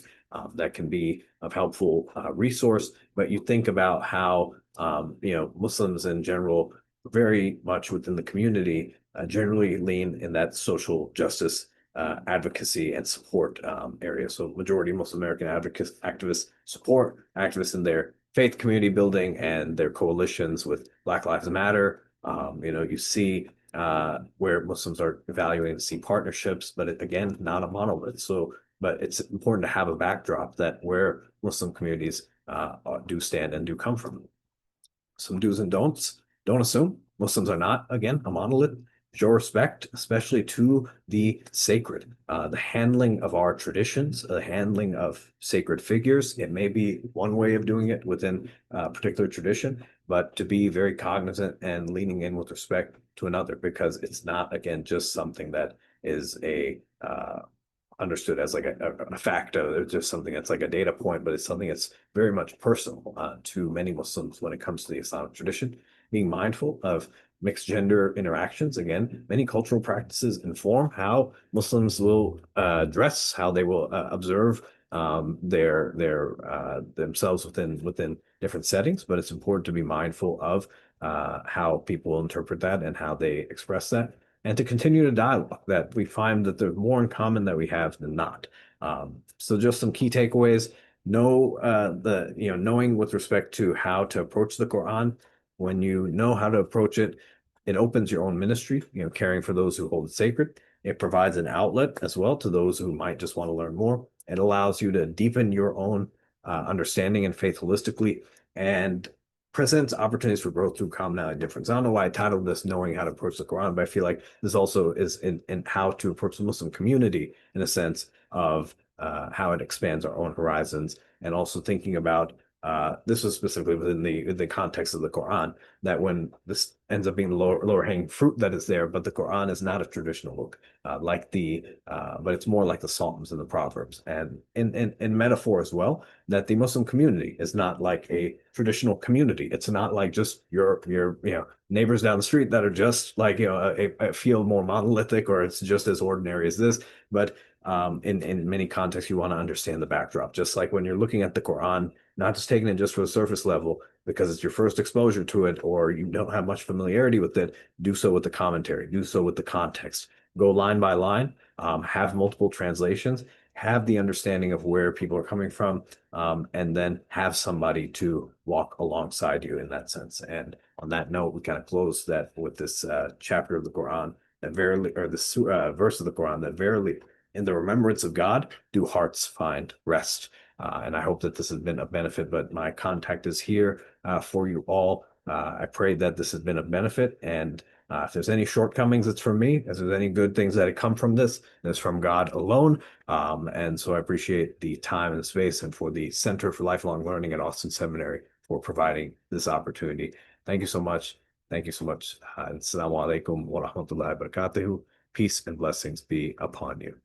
that can be of helpful resource. But you think about how Muslims in general, very much within the community, generally lean in that social justice advocacy and support area. So majority Muslim American activists support activists in their faith community building and their coalitions with Black Lives Matter. You see where Muslims are evaluating to see partnerships, but again, not a monolith. So, but it's important to have a backdrop that where Muslim communities do stand and do come from. Some do's and don'ts. Don't assume Muslims are not, again, a monolith. Show respect, especially to the sacred, the handling of our traditions, the handling of sacred figures. It may be one way of doing it within a particular tradition, but to be very cognizant and leaning in with respect to another, because it's not, again, just something that is understood as like a fact. It's just something that's like a data point, but it's something that's very much personal to many Muslims when it comes to the Islamic tradition. Being mindful of mixed gender interactions. Again, many cultural practices inform how Muslims will dress, how they will observe their themselves within different settings. But it's important to be mindful of how people interpret that and how they express that. and to continue the dialogue that we find that there's more in common that we have than not. So just some key takeaways. Knowing with respect to how to approach the Quran. When you know how to approach it, it opens your own ministry, caring for those who hold it sacred. It provides an outlet as well to those who might just want to learn more. It allows you to deepen your own understanding and faith holistically, and presents opportunities for growth through commonality and difference. I don't know why I titled this Knowing How to Approach the Quran, but I feel like this also is in how to approach the Muslim community in a sense of how it expands our own horizons, and also thinking about this was specifically within the context of the Quran, that when this ends up being the lower hanging fruit that is there, but the Quran is not a traditional book but it's more like the Psalms and the Proverbs, and in metaphor as well, that the Muslim community is not like a traditional community. It's not like just your neighbors down the street that are just like a feel more monolithic, or it's just as ordinary as this, but in many contexts, you want to understand the backdrop. Just like when you're looking at the Quran, not just taking it just for the surface level because it's your first exposure to it, or you don't have much familiarity with it, do so with the commentary, do so with the context. Go line by line, have multiple translations, have the understanding of where people are coming from, and then have somebody to walk alongside you in that sense. And on that note, we kind of close that with this chapter of the Quran that verily, or this verse of the Quran that verily, in the remembrance of God, do hearts find rest. And I hope that this has been a benefit, but my contact is here for you all. I pray that this has been a benefit, and if there's any shortcomings, it's from me. If there's any good things that come from this, it's from God alone. And so I appreciate the time and the space, and for the Center for Lifelong Learning at Austin Seminary for providing this opportunity. Thank you so much. Thank you so much. Assalamu alaikum wa rahmatullahi wa barakatuhu. Peace and blessings be upon you.